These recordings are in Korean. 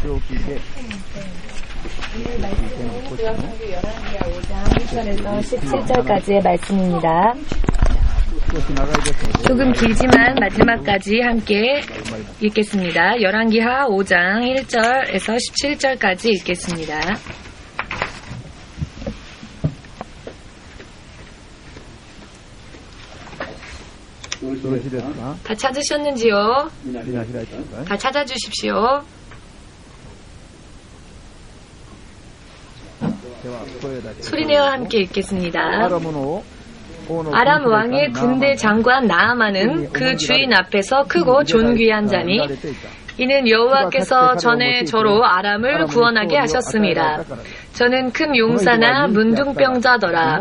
오늘 말씀은 구약성경 11장 5장 1절에서 17절까지의 말씀입니다. 조금 길지만 마지막까지 함께 읽겠습니다. 열왕기하 5장 1절에서 17절까지 읽겠습니다. 다 찾으셨는지요? 다 찾아주십시오. 소리내어 함께 읽겠습니다. 아람 왕의 군대 장관 나아만은 그 주인 앞에서 크고 존귀한 자니 이는 여호와께서 전에 저로 아람을 구원하게 하셨습니다. 저는 큰 용사나 문둥병자더라.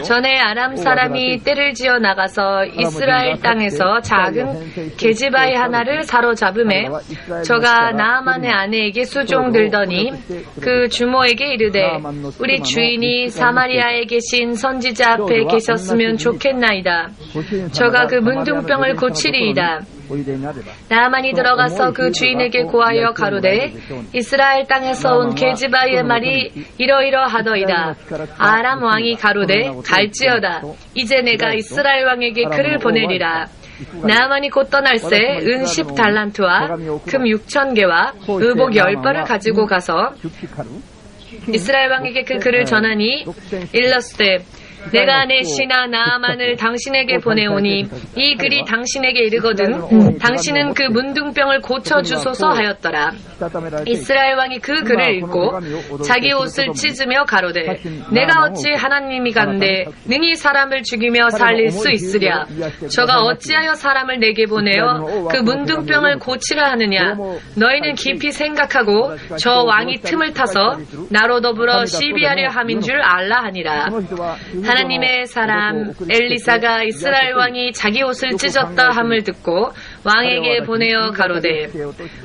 전에 아람 사람이 떼를 지어 나가서 이스라엘 땅에서 작은 계집아이 하나를 사로잡음에 저가 나아만의 아내에게 수종들더니 그 주모에게 이르되 우리 주인이 사마리아에 계신 선지자 앞에 계셨으면 좋겠나이다. 저가 그 문둥병을 고치리이다. 나아만이 들어가서 그 주인에게 고하여 가로되 이스라엘 땅에서 온 계집아이의 말이 이러이러하더이다. 아람 왕이 가로되 갈지어다. 이제 내가 이스라엘 왕에게 그를 보내리라. 나아만이 곧 떠날새 은 10달란트와 금 6,000개와 의복 10벌을 가지고 가서 이스라엘 왕에게 그 글을 전하니 일러스되 내가 내 신하 나아만을 당신에게 보내오니 이 글이 당신에게 이르거든 당신은 그 문둥병을 고쳐주소서 하였더라. 이스라엘 왕이 그 글을 읽고 자기 옷을 찢으며 가로되 내가 어찌 하나님이 간데 능히 사람을 죽이며 살릴 수 있으랴. 저가 어찌하여 사람을 내게 보내어 그 문둥병을 고치라 하느냐. 너희는 깊이 생각하고 저 왕이 틈을 타서 나로 더불어 시비하려 함인 줄 알라 하니라. 하나님의 사람 엘리사가 이스라엘 왕이 자기 옷을 찢었다 함을 듣고 왕에게 보내어 가로되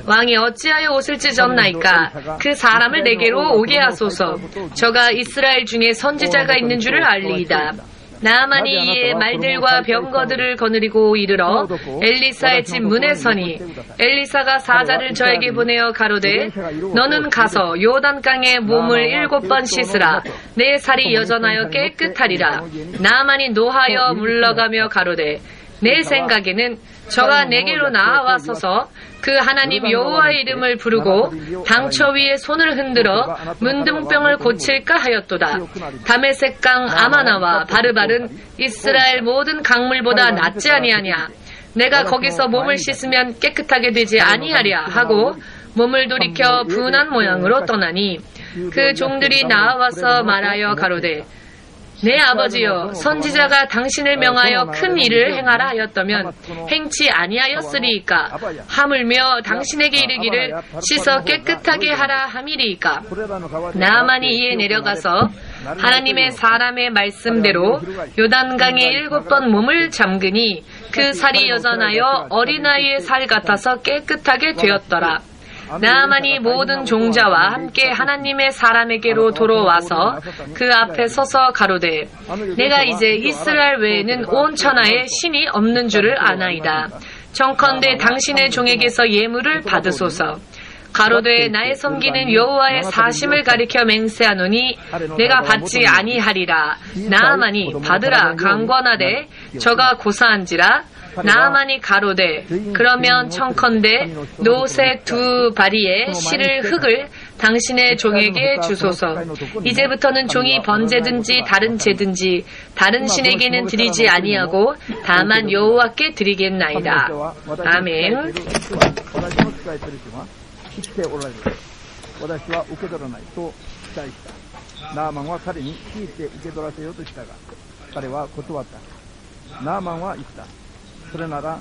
왕이 어찌하여 옷을 찢었나이까. 그 사람을 내게로 오게 하소서. 저가 이스라엘 중에 선지자가 있는 줄을 알리이다. 나아만이 이에 말들과 병거들을 거느리고 이르러 엘리사의 집 문에 서니 엘리사가 사자를 저에게 보내어 가로되 너는 가서 요단강에 몸을 7번 씻으라. 내 살이 여전하여 깨끗하리라. 나아만이 노하여 물러가며 가로되 내 생각에는 저가 내게로 나아와서서 그 하나님 여호와의 이름을 부르고 당처 위에 손을 흔들어 문둥병을 고칠까 하였도다. 다메섹강 아마나와 바르발은 이스라엘 모든 강물보다 낫지 아니하냐. 내가 거기서 몸을 씻으면 깨끗하게 되지 아니하랴 하고 몸을 돌이켜 분한 모양으로 떠나니 그 종들이 나와서 말하여 가로되 내 아버지여 선지자가 당신을 명하여 큰 일을 행하라 하였다면 행치 아니하였으리이까. 하물며 당신에게 이르기를 씻어 깨끗하게 하라 함이리이까. 나아만이 이에 내려가서 하나님의 사람의 말씀대로 요단강에 7번 몸을 잠그니 그 살이 여전하여 어린아이의 살 같아서 깨끗하게 되었더라. 나아만이 모든 종자와 함께 하나님의 사람에게로 돌아와서 그 앞에 서서 가로되 내가 이제 이스라엘 외에는 온 천하에 신이 없는 줄을 아나이다. 정컨대 당신의 종에게서 예물을 받으소서. 가로되 나의 섬기는 여호와의 사심을 가리켜 맹세하노니 내가 받지 아니하리라. 나아만이 받으라 강권하되 저가 고사한지라. 나아만이 가로되 그러면 청컨대 노새 2바리에 실을 흙을 당신의 종에게 주소서. 이제부터는 종이 번제든지 다른 제든지 다른 신에게는 드리지 아니하고 다만 여호와께 드리겠나이다. 아멘. 나아만은 それなら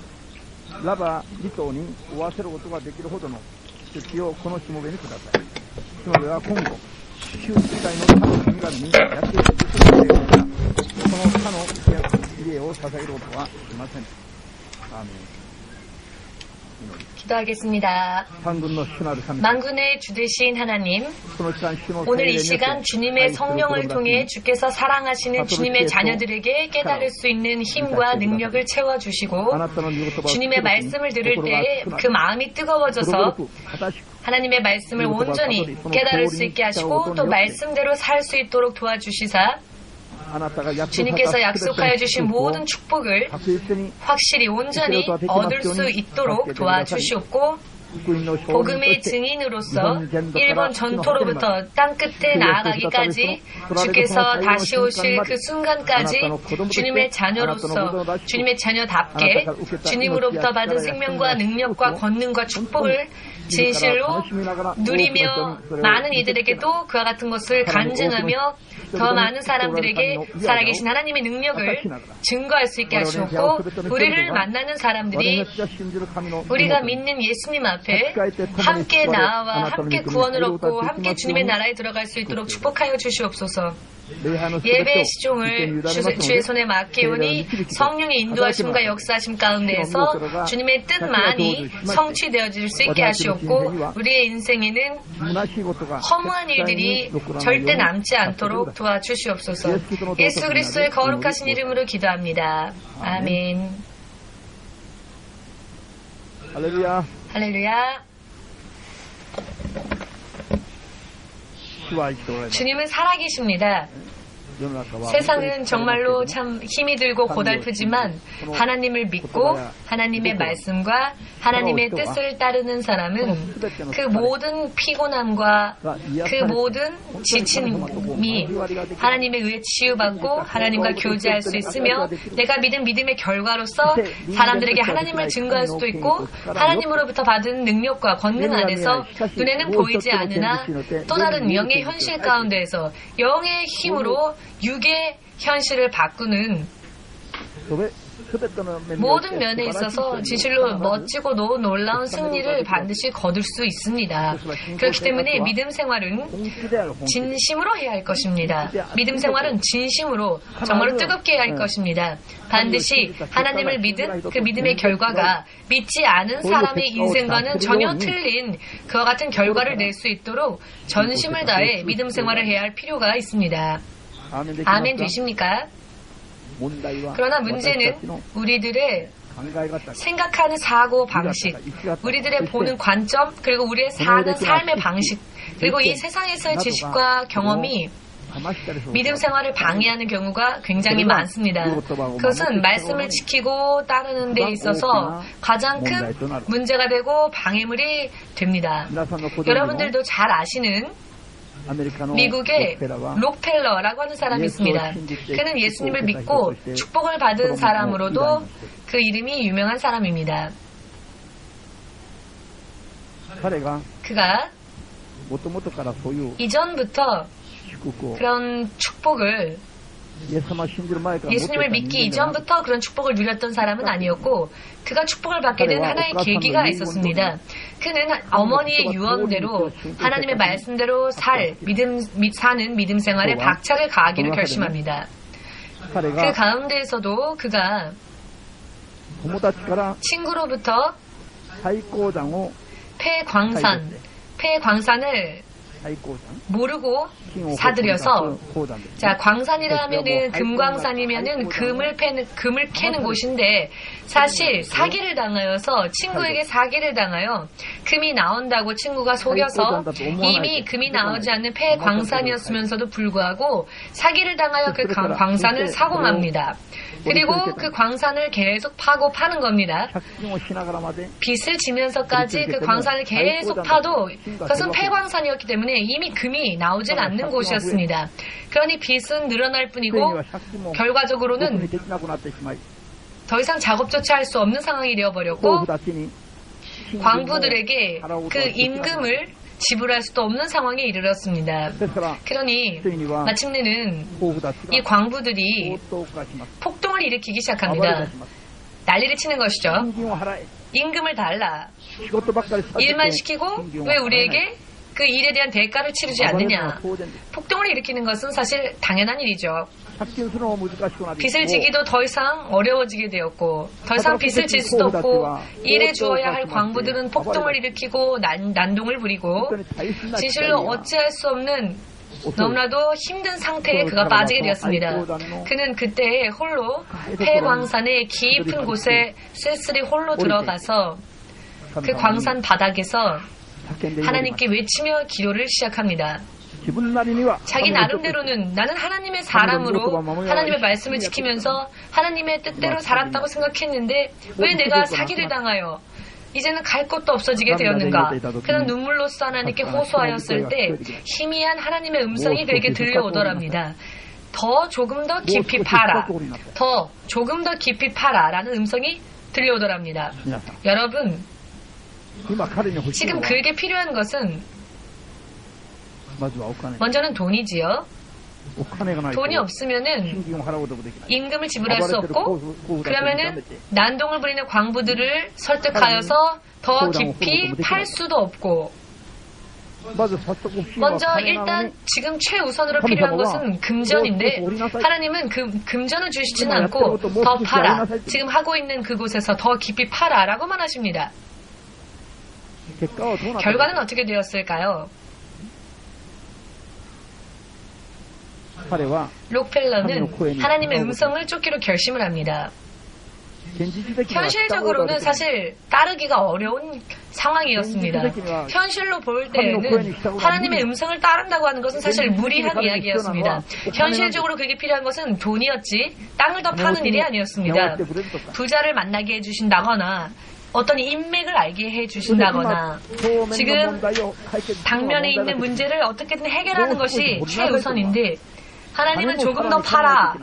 ラバ2頭に負わせることができるほどの出費をこのしもべにください。しもべは今後旧世代の他の神々に焼き尽くすのであるからその他の家を捧げることはしません。アーメン。 기도하겠습니다. 만군의 주 되신 하나님, 오늘 이 시간 주님의 성령을 통해 주께서 사랑하시는 주님의 자녀들에게 깨달을 수 있는 힘과 능력을 채워주시고 주님의 말씀을 들을 때 그 마음이 뜨거워져서 하나님의 말씀을 온전히 깨달을 수 있게 하시고 또 말씀대로 살 수 있도록 도와주시사 주님께서 약속하여 주신 모든 축복을 확실히 온전히 얻을 수 있도록 도와주시옵고 복음의 증인으로서 일본 전토로부터 땅끝에 나아가기까지 주께서 다시 오실 그 순간까지 주님의 자녀로서 주님의 자녀답게 주님으로부터 받은 생명과 능력과 권능과 축복을 진실로 누리며 많은 이들에게도 그와 같은 것을 간증하며 더 많은 사람들에게 살아계신 하나님의 능력을 증거할 수 있게 하시옵고 우리를 만나는 사람들이 우리가 믿는 예수님 앞에 함께 나와 함께 구원을 얻고 함께 주님의 나라에 들어갈 수 있도록 축복하여 주시옵소서. 예배 시종을 주의 손에 맡기오니 성령의 인도하심과 역사하심 가운데에서 주님의 뜻만이 성취되어질 수 있게 하시옵고 우리의 인생에는 허무한 일들이 절대 남지 않도록 도와주시옵소서. 예수 그리스도의 거룩하신 이름으로 기도합니다. 아멘. 할렐루야. 할렐루야. 주님은 살아계십니다. 세상은 정말로 참 힘이 들고 고달프지만 하나님을 믿고 하나님의 말씀과 하나님의 뜻을 따르는 사람은 그 모든 피곤함과 그 모든 지침이 하나님에 의해 치유받고 하나님과 교제할 수 있으며 내가 믿은 믿음의 결과로서 사람들에게 하나님을 증거할 수도 있고 하나님으로부터 받은 능력과 권능 안에서 눈에는 보이지 않으나 또 다른 영의 현실 가운데에서 영의 힘으로 육의 현실을 바꾸는 모든 면에 있어서 진실로 멋지고 놀라운 승리를 반드시 거둘 수 있습니다. 그렇기 때문에 믿음 생활은 진심으로 해야 할 것입니다. 믿음 생활은 진심으로 정말로 뜨겁게 해야 할 것입니다. 반드시 하나님을 믿은 그 믿음의 결과가 믿지 않은 사람의 인생과는 전혀 틀린 그와 같은 결과를 낼 수 있도록 전심을 다해 믿음 생활을 해야 할 필요가 있습니다. 아멘 되십니까? 그러나 문제는 우리들의 생각하는 사고 방식, 우리들의 보는 관점, 그리고 우리의 사는 삶의 방식, 그리고 이 세상에서의 지식과 경험이 믿음 생활을 방해하는 경우가 굉장히 많습니다. 그것은 말씀을 지키고 따르는 데 있어서 가장 큰 문제가 되고 방해물이 됩니다. 여러분들도 잘 아시는 미국의 록펠러라고 하는 사람이 있습니다. 그는 예수님을 믿고 축복을 받은 사람으로도 그 이름이 유명한 사람입니다. 그가 이전부터 그런 축복을 예수님을 믿기 이전부터 그런 축복을 누렸던 사람은 아니었고 그가 축복을 받게 된 하나의 계기가 있었습니다. 그는 어머니의 유언대로 하나님의 말씀대로 사는 믿음 생활에 박차를 가하기를 결심합니다. 그 가운데에서도 그가 친구로부터 폐광산을 모르고 사들여서 자 광산이라 하면은 금광산이면은 금을 캐는 곳인데 사실 사기를 당하여서 친구에게 사기를 당하여 금이 나온다고 친구가 속여서 이미 금이 나오지 않는 폐광산이었으면서도 불구하고 사기를 당하여 그 광산을 사고 맙니다. 그리고 그 광산을 계속 파고 파는 겁니다. 빚을 지면서까지 그 광산을 계속 파도 그것은 폐광산이었기 때문에 이미 금이 나오질 않는 곳이었습니다. 그러니 빚은 늘어날 뿐이고 결과적으로는 더 이상 작업조차 할 수 없는 상황이 되어버렸고 광부들에게 그 임금을 지불할 수도 없는 상황에 이르렀습니다. 그러니 마침내는 이 광부들이 폭동을 일으키기 시작합니다. 난리를 치는 것이죠. 임금을 달라. 일만 시키고 왜 우리에게 그 일에 대한 대가를 치르지 않느냐. 폭동을 일으키는 것은 사실 당연한 일이죠. 빚을 지기도 더 이상 어려워지게 되었고 더 이상 빚을 질 수도 없고 일해 주어야 할 광부들은 폭동을 일으키고 난동을 부리고 진실로 어찌할 수 없는 너무나도 힘든 상태에 그가 빠지게 되었습니다. 그는 그때 홀로 폐광산의 깊은 곳에 쓸쓸히 홀로 들어가서 그 광산 바닥에서 하나님께 외치며 기도를 시작합니다. 자기 나름대로는 나는 하나님의 사람으로 하나님의 말씀을 지키면서 하나님의 뜻대로 살았다고 생각했는데 왜 내가 사기를 당하여 이제는 갈 곳도 없어지게 되었는가. 그는 눈물로써 하나님께 호소하였을 때 희미한 하나님의 음성이 그에게 들려오더랍니다. 더 조금 더 깊이 파라. 더 조금 더 깊이 파라 라는 음성이 들려오더랍니다. 여러분, 지금 그에게 필요한 것은 먼저는 돈이지요. 돈이 없으면은 임금을 지불할 수 없고, 그러면은 난동을 부리는 광부들을 설득하여서 더 깊이 팔 수도 없고, 먼저 일단 지금 최우선으로 필요한 것은 금전인데 하나님은 그 금전을 주시지는 않고 더 팔아, 지금 하고 있는 그곳에서 더 깊이 팔아 라고만 하십니다. 결과는 어떻게 되었을까요? 록펠러는 하나님의 음성을 쫓기로 결심을 합니다. 현실적으로는 사실 따르기가 어려운 상황이었습니다. 현실로 볼 때에는 하나님의 음성을 따른다고 하는 것은 사실 무리한 이야기였습니다. 현실적으로 그게 필요한 것은 돈이었지 땅을 더 파는 일이 아니었습니다. 부자를 만나게 해주신다거나 어떤 인맥을 알게 해주신다거나 지금 당면에 있는 문제를 어떻게든 해결하는 것이 최우선인데 하나님은 조금 더 팔아.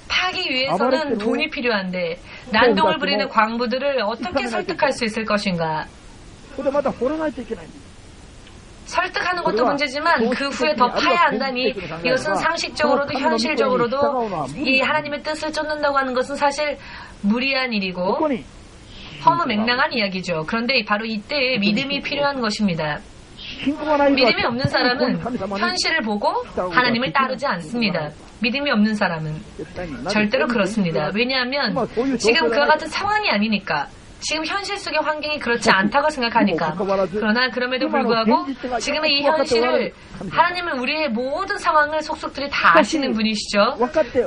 파기 위해서는 돈이 필요한데 난동을 부리는 광부들을 어떻게 설득할 수 있을 것인가. 설득하는 것도 문제지만 그 후에 더 파야 한다니 이것은 상식적으로도 현실적으로도 이 하나님의 뜻을 쫓는다고 하는 것은 사실 무리한 일이고 허무맹랑한 이야기죠. 그런데 바로 이때에 믿음이 필요한 것입니다. 믿음이 없는 사람은 현실을 보고 하나님을 따르지 않습니다. 믿음이 없는 사람은 절대로 그렇습니다. 왜냐하면 지금 그와 같은 상황이 아니니까. 지금 현실 속의 환경이 그렇지 않다고 생각하니까. 그러나 그럼에도 불구하고 지금의 이 현실을 하나님은 우리의 모든 상황을 속속들이 다 아시는 분이시죠.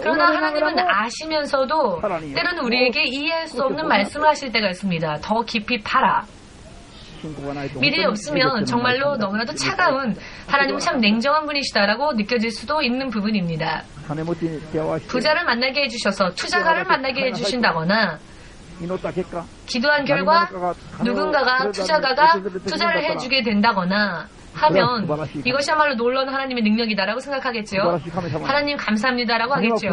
그러나 하나님은 아시면서도 때로는 우리에게 이해할 수 없는 말씀을 하실 때가 있습니다. 더 깊이 파라. 믿음이 없으면 정말로 너무나도 차가운 하나님은 참 냉정한 분이시다라고 느껴질 수도 있는 부분입니다. 부자를 만나게 해주셔서 투자가를 만나게 해주신다거나 기도한 결과 누군가가 투자가가 투자를 해주게 된다거나 하면 이것이야말로 놀라운 하나님의 능력이다라고 생각하겠지요. 하나님 감사합니다라고 하겠죠.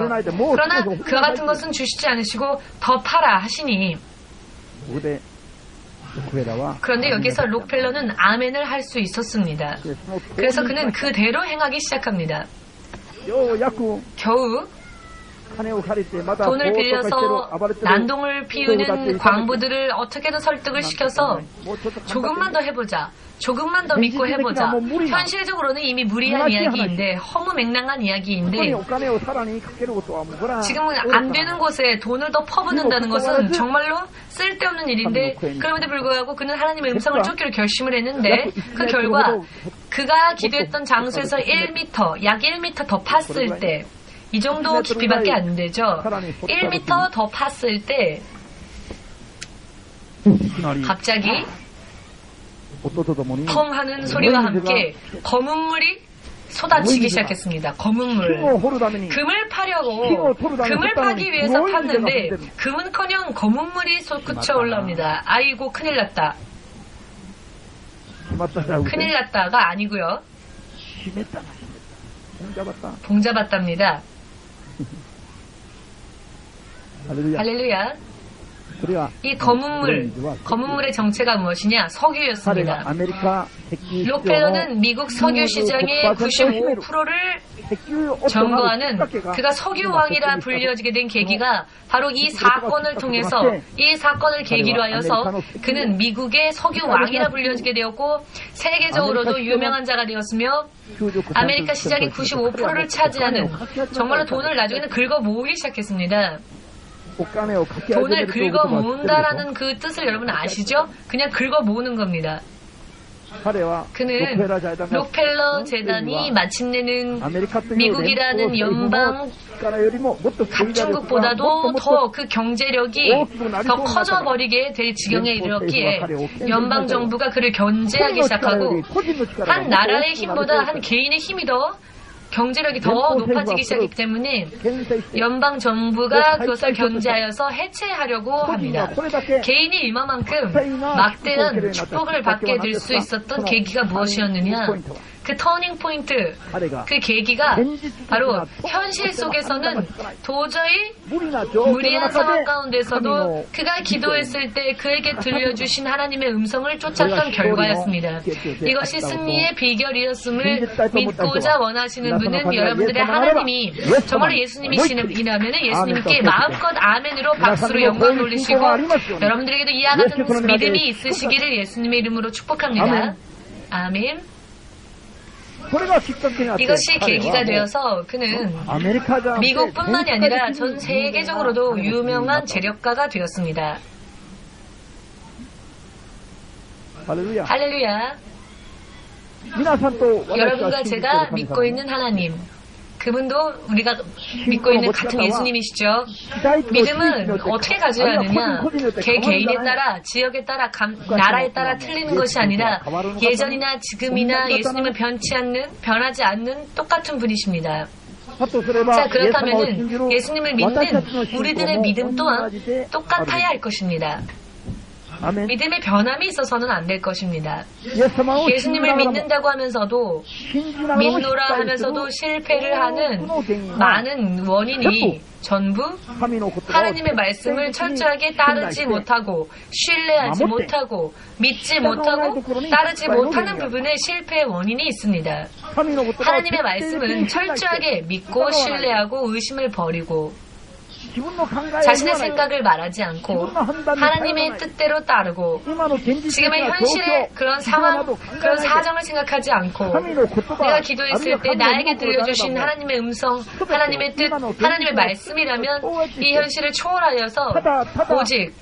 그러나 그와 같은 것은 주시지 않으시고 더 팔아 하시니 그런데 여기서 록펠러는 아멘을 할 수 있었습니다. 그래서 그는 그대로 행하기 시작합니다. 겨우 돈을 빌려서 난동을 피우는 광부들을 어떻게든 설득을 시켜서 조금만 더 해보자. 조금만 더 믿고 해보자. 현실적으로는 이미 무리한 이야기인데 허무맹랑한 이야기인데 지금은 안 되는 곳에 돈을 더 퍼붓는다는 것은 정말로 쓸데없는 일인데 그럼에도 불구하고 그는 하나님의 음성을 쫓기로 결심을 했는데 그 결과 그가 기도했던 장소에서 1m, 약 1m 더 팠을 때 이 정도 깊이밖에 안 되죠. 1m 더 팠을 때 갑자기 펑 하는 소리와 함께 검은 물이 쏟아지기 시작했습니다. 검은 물. 금을 파려고 금을 파기 위해서 팠는데 금은커녕 검은 물이 솟구쳐 올라옵니다. 아이고 큰일 났다. 큰일 났다가 아니고요. 봉잡았답니다. 할렐루야. 이 검은 물의 정체가 무엇이냐? 석유였습니다. 록펠러는 미국 석유 시장의 95%를 점거하는 그가 석유왕이라 불려지게 된 계기가 바로 이 사건을 통해서 이 사건을 계기로 하여서 그는 미국의 석유왕이라 불려지게 되었고 세계적으로도 유명한 자가 되었으며 아메리카 시장의 95%를 차지하는 정말로 돈을 나중에는 긁어 모으기 시작했습니다. 돈을 긁어 모은다라는 그 뜻을 여러분 아시죠? 그냥 긁어 모으는 겁니다. 그는 록펠러 재단이 마침내는 미국이라는 연방 각중국보다도 더 그 경제력이 더 커져버리게 될 지경에 이르렀기에 연방 정부가 그를 견제하기 시작하고 한 나라의 힘보다 한 개인의 힘이 더 경제력이 더 높아지기 시작했기 때문에 연방 정부가 그것을 견제하여서 해체하려고 합니다. 개인이 이만큼 막대한 축복을 받게 될 수 있었던 계기가 무엇이었느냐? 그 터닝 포인트, 그 계기가 바로 현실 속에서는 도저히 무리한 상황 가운데서도 그가 기도했을 때 그에게 들려주신 하나님의 음성을 쫓았던 결과였습니다. 이것이 승리의 비결이었음을 믿고자 원하시는 분은 여러분들의 하나님이 정말로 예수님이시라면 예수님께 마음껏 아멘으로 박수로 영광 돌리시고 여러분들에게도 이와 같은 믿음이 있으시기를 예수님의 이름으로 축복합니다. 아멘. 이것이 계기가 되어서 그는 미국뿐만이 아니라 전 세계적으로도 유명한 재력가가 되었습니다. 할렐루야. 여러분과 제가 믿고 있는 하나님, 그분도 우리가 믿고 있는 같은 예수님이시죠. 믿음은 어떻게 가져야 하느냐? 개개인에 따라, 지역에 따라, 나라에 따라 틀리는 것이 아니라 예전이나 지금이나 예수님은 변하지 않는 똑같은 분이십니다. 자, 그렇다면 예수님을 믿는 우리들의 믿음 또한 똑같아야 할 것입니다. 믿음의 변함이 있어서는 안 될 것입니다. 예수님을 믿는다고 하면서도 믿노라 하면서도 실패를 하는 많은 원인이 전부 하나님의 말씀을 철저하게 따르지 못하고 신뢰하지 못하고 믿지 못하고 따르지 못하는 부분에 실패의 원인이 있습니다. 하나님의 말씀은 철저하게 믿고 신뢰하고 의심을 버리고 자신의 생각을 말하지 않고 하나님의 뜻대로 따르고 지금의 현실의 그런 상황, 그런 사정을 생각하지 않고 내가 기도했을 때 나에게 들려주신 하나님의 음성, 하나님의 뜻, 하나님의 말씀이라면 이 현실을 초월하여서 오직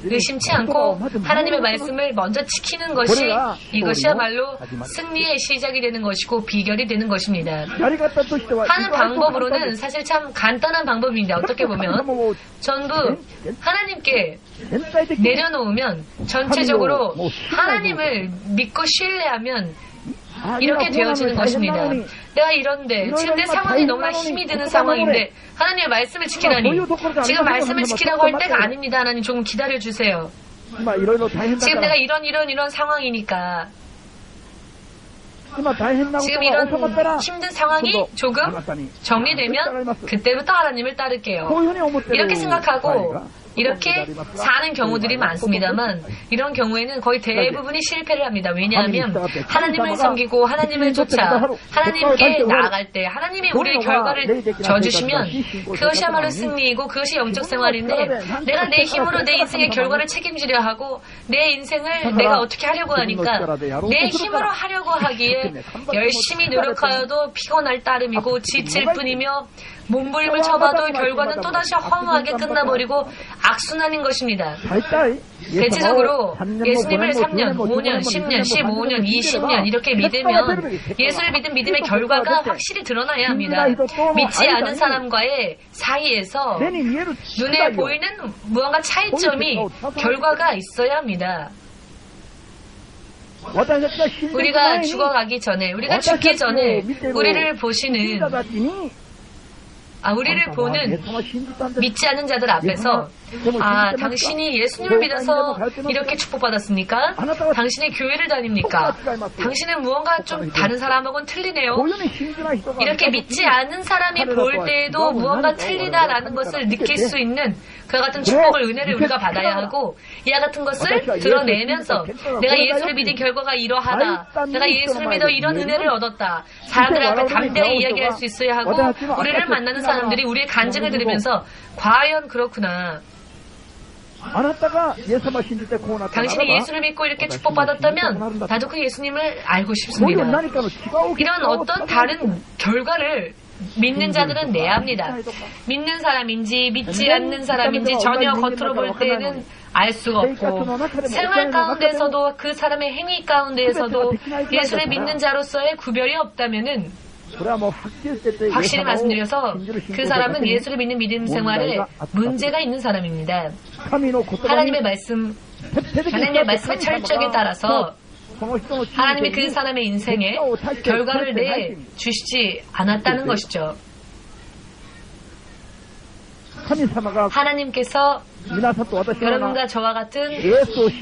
의심치 않고 하나님의 말씀을 먼저 지키는 것이 이것이야말로 승리의 시작이 되는 것이고 비결이 되는 것입니다. 하는 방법으로는 사실 참 간단한 방법입니다. 어떻게 보면 전부 하나님께 내려놓으면 전체적으로 하나님을 믿고 신뢰하면 이렇게 되어지는 것입니다. 내가 이런데 지금 내 상황이 너무나 힘이 드는 상황인데 하나님의 말씀을 지키라니 지금 말씀을 지키라고 할 때가 아닙니다. 하나님 조금 기다려주세요. 지금 내가 이런 상황이니까 지금 이런 힘든 상황이 조금 정리되면 그때부터 하나님을 따를게요. 이렇게 생각하고 이렇게 사는 경우들이 많습니다만 이런 경우에는 거의 대부분이 실패를 합니다. 왜냐하면 하나님을 섬기고 하나님을 쫓아 하나님께 나아갈 때 하나님이 우리의 결과를 져주시면 그것이야말로 승리이고 그것이 영적 생활인데 내가 내 힘으로 내 인생의 결과를 책임지려 하고 내 인생을 내가 어떻게 하려고 하니까 내 힘으로 하려고 하기에 열심히 노력하여도 피곤할 따름이고 지칠 뿐이며 몸부림을 쳐봐도 결과는 또다시 허무하게 끝나버리고 악순환인 것입니다. 대체적으로 예수님을 3년, 5년, 10년, 15년, 20년 이렇게 믿으면 예수를 믿은 믿음의 결과가 확실히 드러나야 합니다. 믿지 않은 사람과의 사이에서 눈에 보이는 무언가 차이점이 결과가 있어야 합니다. 우리가 죽어가기 전에, 우리가 죽기 전에 우리를 보는 믿지 않는 자들 앞에서 당신이 예수님을 믿어서 이렇게 축복받았습니까? 당신이 교회를 다닙니까? 당신은 무언가 좀 다른 사람하고는 틀리네요. 이렇게 믿지 않는 사람이 볼 때에도 무언가 틀리다라는 것을 느낄 수 있는 그와 같은 축복을, 은혜를 우리가 받아야 하고 이와 같은 것을 드러내면서 내가 예수를 믿은 결과가 이러하다. 내가 예수를 믿어 이런 은혜를 얻었다. 사람들 앞에 담대하게 이야기할 수 있어야 하고 우리를 만나는 사람들이 우리의 간증을 들으면서 과연 그렇구나. 당신이 예수를 믿고 이렇게 축복받았다면 나도 그 예수님을 알고 싶습니다. 이런 어떤 다른 결과를 믿는 자들은 내야 합니다. 믿는 사람인지 믿지 않는 사람인지 전혀 겉으로 볼 때는 알 수가 없고 생활 가운데서도 그 사람의 행위 가운데에서도 예수를 믿는 자로서의 구별이 없다면은 확실히 말씀드려서 그 사람은 예수를 믿는 믿음 생활에 문제가 있는 사람입니다. 하나님의 말씀에 철저하게 따라서 하나님이 그 사람의 인생에 결과를 내주시지 않았다는 것이죠. 하나님께서 여러분과 저와 같은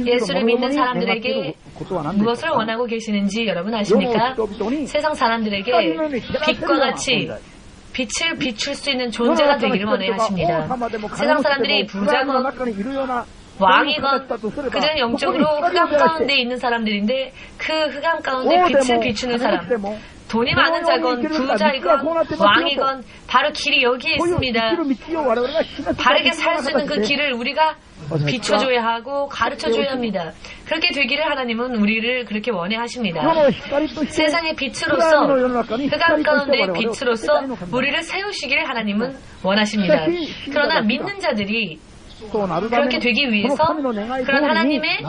예수를 믿는 사람들에게 무엇을 원하고 계시는지 여러분 아십니까? 세상 사람들에게 빛과 같이 빛을 비출 수 있는 존재가 되기를 원해 하십니다. 세상 사람들이 부자건 왕이건 그들은 영적으로 흑암 가운데 있는 사람들인데 그 흑암 가운데 빛을 비추는 사람, 돈이 많은 자건 부자이건 왕이건 바로 길이 여기에 있습니다. 바르게 살 수 있는 그 길을 우리가 비춰줘야 하고 가르쳐줘야 합니다. 그렇게 되기를 하나님은 우리를 그렇게 원해 하십니다. 세상의 빛으로서 흑암 가운데의 빛으로서 우리를 세우시기를 하나님은 원하십니다. 그러나 믿는 자들이 그렇게 되기 위해서 그런 하나님의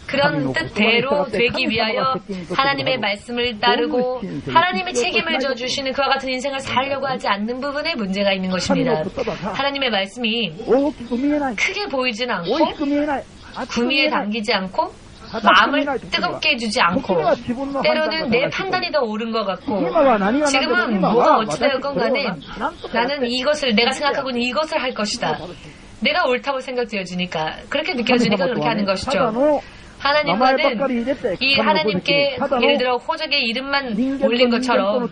그런 뜻대로 되기 위하여 하나님의 말씀을 따르고 하나님의 책임을 져주시는 그와 같은 인생을 살려고 하지 않는 부분에 문제가 있는 것입니다. 하나님의 말씀이 크게 보이진 않고 구미에 당기지 않고 마음을 뜨겁게 해주지 않고 때로는 내 판단이 더 옳은 것 같고 지금은 뭐가 어찌되었건 간에 나는 이것을 내가 생각하고는 이것을 할 것이다. 내가 옳다고 생각되어지니까 그렇게 느껴지니까 그렇게 하는 것이죠. 하나님과는 이 하나님께 예를 들어 호적의 이름만 올린 것처럼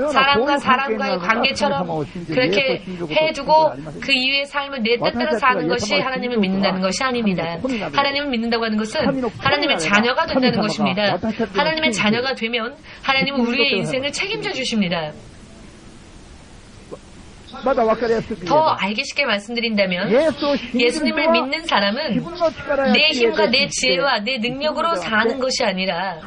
사람과 사람과의 관계처럼 그렇게 해두고 그 이후의 삶을 내 뜻대로 사는 것이 하나님을 믿는다는 것이 아닙니다. 하나님을 믿는다고 하는 것은 하나님의 자녀가 된다는 것입니다. 하나님의 자녀가 되면 하나님은 우리의 인생을 책임져 주십니다. 더 알기 쉽게 말씀드린다면 예수님을 믿는 사람은 내 힘과 내 지혜와 내 능력으로 사는 것이 아니라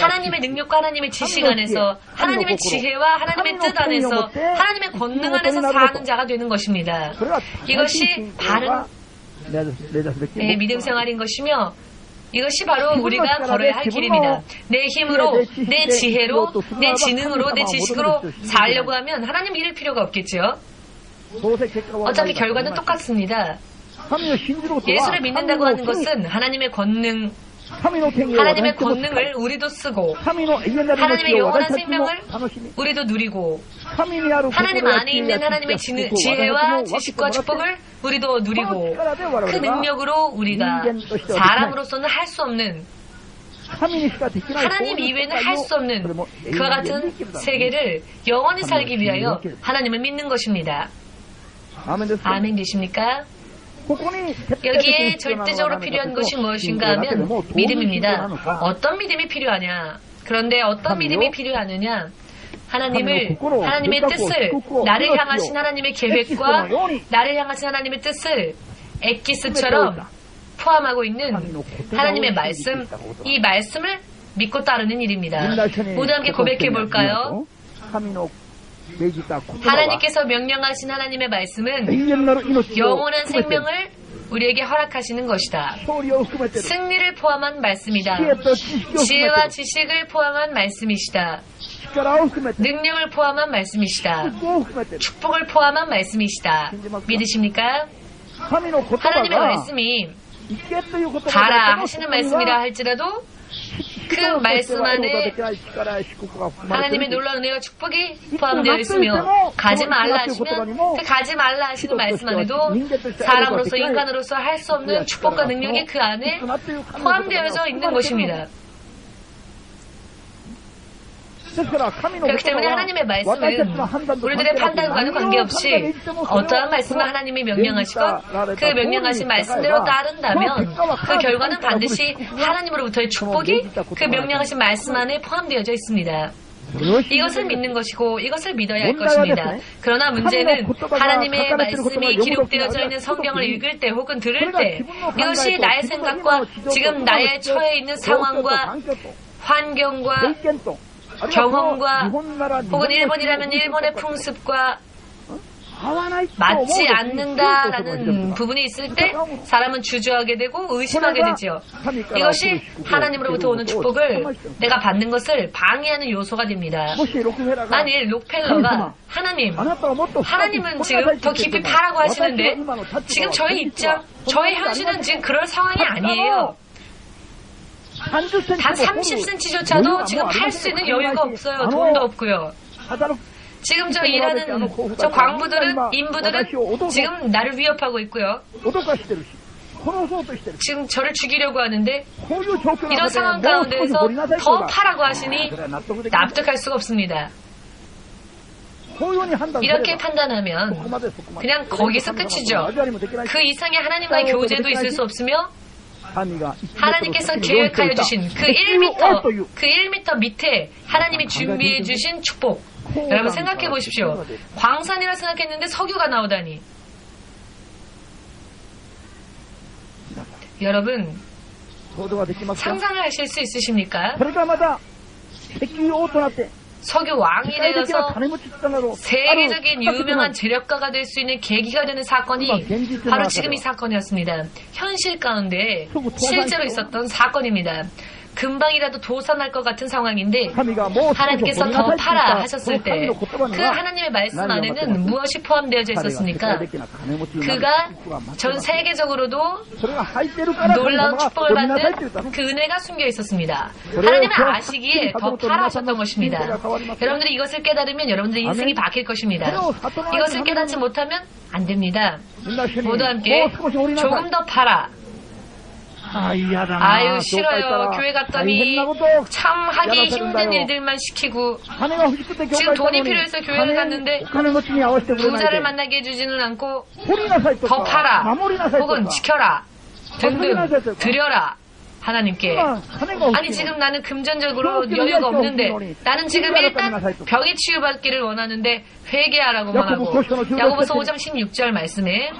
하나님의 능력과 하나님의 지식 안에서 하나님의 지혜와 하나님의 뜻 안에서 하나님의 권능 안에서 사는 자가 되는 것입니다. 이것이 바른 믿음 생활인 것이며 이것이 바로 우리가 걸어야 할 길입니다. 내 힘으로, 내 지혜로, 내 지능으로, 내 지식으로 살려고 하면 하나님 잃을 필요가 없겠죠. 어차피 결과는 똑같습니다. 예수를 믿는다고 하는 것은 하나님의 권능, 하나님의 권능을 우리도 쓰고 하나님의 영원한 생명을 우리도 누리고 하나님 안에 있는 하나님의 지혜와 지식과 축복을 우리도 누리고 그 능력으로 우리가 사람으로서는 할 수 없는 하나님 이외에는 할 수 없는 그와 같은 세계를 영원히 살기 위하여 하나님을 믿는 것입니다. 아멘 되십니까? 여기에 절대적으로 필요한 것이 무엇인가 하면 믿음입니다. 어떤 믿음이 필요하냐? 그런데 어떤 믿음이 필요하느냐? 하나님의 뜻을, 나를 향하신 하나님의 계획과 나를 향하신 하나님의 뜻을 엑기스처럼 포함하고 있는 하나님의 말씀, 이 말씀을 믿고 따르는 일입니다. 모두 함께 고백해 볼까요? 하나님께서 명령하신 하나님의 말씀은 영원한 생명을 우리에게 허락하시는 것이다. 승리를 포함한 말씀이다. 지혜와 지식을 포함한 말씀이시다. 능력을 포함한 말씀이시다. 축복을 포함한 말씀이시다. 믿으십니까? 하나님의 말씀이 가라 하시는 말씀이라 할지라도 그 말씀 안에 하나님의 놀라운 은혜와 축복이 포함되어 있으며 가지 말라 하시면 그 가지 말라 하시는 말씀 안에도 사람으로서 인간으로서 할 수 없는 축복과 능력이 그 안에 포함되어져 있는 것입니다. 그렇기 때문에 하나님의 말씀은 우리들의 판단과는 관계없이 어떠한 말씀을 하나님이 명령하시건 그 명령하신 말씀대로 따른다면 그 결과는 반드시 하나님으로부터의 축복이 그 명령하신 말씀 안에 포함되어져 있습니다. 이것을 믿는 것이고 이것을 믿어야 할 것입니다. 그러나 문제는 하나님의 말씀이 기록되어져 있는 성경을 읽을 때 혹은 들을 때 이것이 나의 생각과 지금 나의 처해 있는 상황과 환경과 경험과 혹은 일본이라면 일본의 풍습과 맞지 않는다라는 부분이 있을 때 사람은 주저하게 되고 의심하게 되지요. 이것이 하나님으로부터 오는 축복을 내가 받는 것을 방해하는 요소가 됩니다. 만일 록펠러가 하나님은 지금 더 깊이 파라고 하시는데 지금 저의 입장, 저의 현실은 지금 그럴 상황이 아니에요. 단 30cm조차도 지금 팔 수 있는 여유가 없어요. 돈도 없고요. 지금 저 일하는 저 광부들은, 인부들은 지금 나를 위협하고 있고요. 지금 저를 죽이려고 하는데 이런 상황 가운데에서 더 파라고 하시니 납득할 수가 없습니다. 이렇게 판단하면 그냥 거기서 끝이죠. 그 이상의 하나님과의 교제도 있을 수 없으며 하나님께서 계획하여 주신 그 1m 밑에 하나님이 준비해 주신 축복. 여러분 생각해 보십시오. 광산이라 생각했는데 석유가 나오다니. 여러분 상상을 하실 수 있으십니까? 석유 왕이 되어서 세계적인 유명한 재력가가 될 수 있는 계기가 되는 사건이 바로 지금 이 사건이었습니다. 현실 가운데 실제로 있었던 사건입니다. 금방이라도 도산할 것 같은 상황인데 하나님께서 더 파라 하셨을 때 그 하나님의 말씀 안에는 무엇이 포함되어져 있었습니까? 그가 전 세계적으로도 놀라운 축복을 받는 그 은혜가 숨겨 있었습니다. 하나님은 아시기에 더 파라 하셨던 것입니다. 여러분들이 이것을 깨달으면 여러분들의 인생이 바뀔 것입니다. 이것을 깨닫지 못하면 안 됩니다. 모두 함께 조금 더 파라. 아유 싫어요. 교회 갔더니 참 하기 힘든 일들만 시키고 지금 돈이 필요해서 교회를 갔는데 부자를 만나게 해주지는 않고 더 팔아 혹은 지켜라 등등 드려라 하나님께. 아니 지금 나는 금전적으로 여유가 없는데 나는 지금 일단 병이 치유받기를 원하는데 회개하라고만 하고 야고보서 5장 16절 말씀에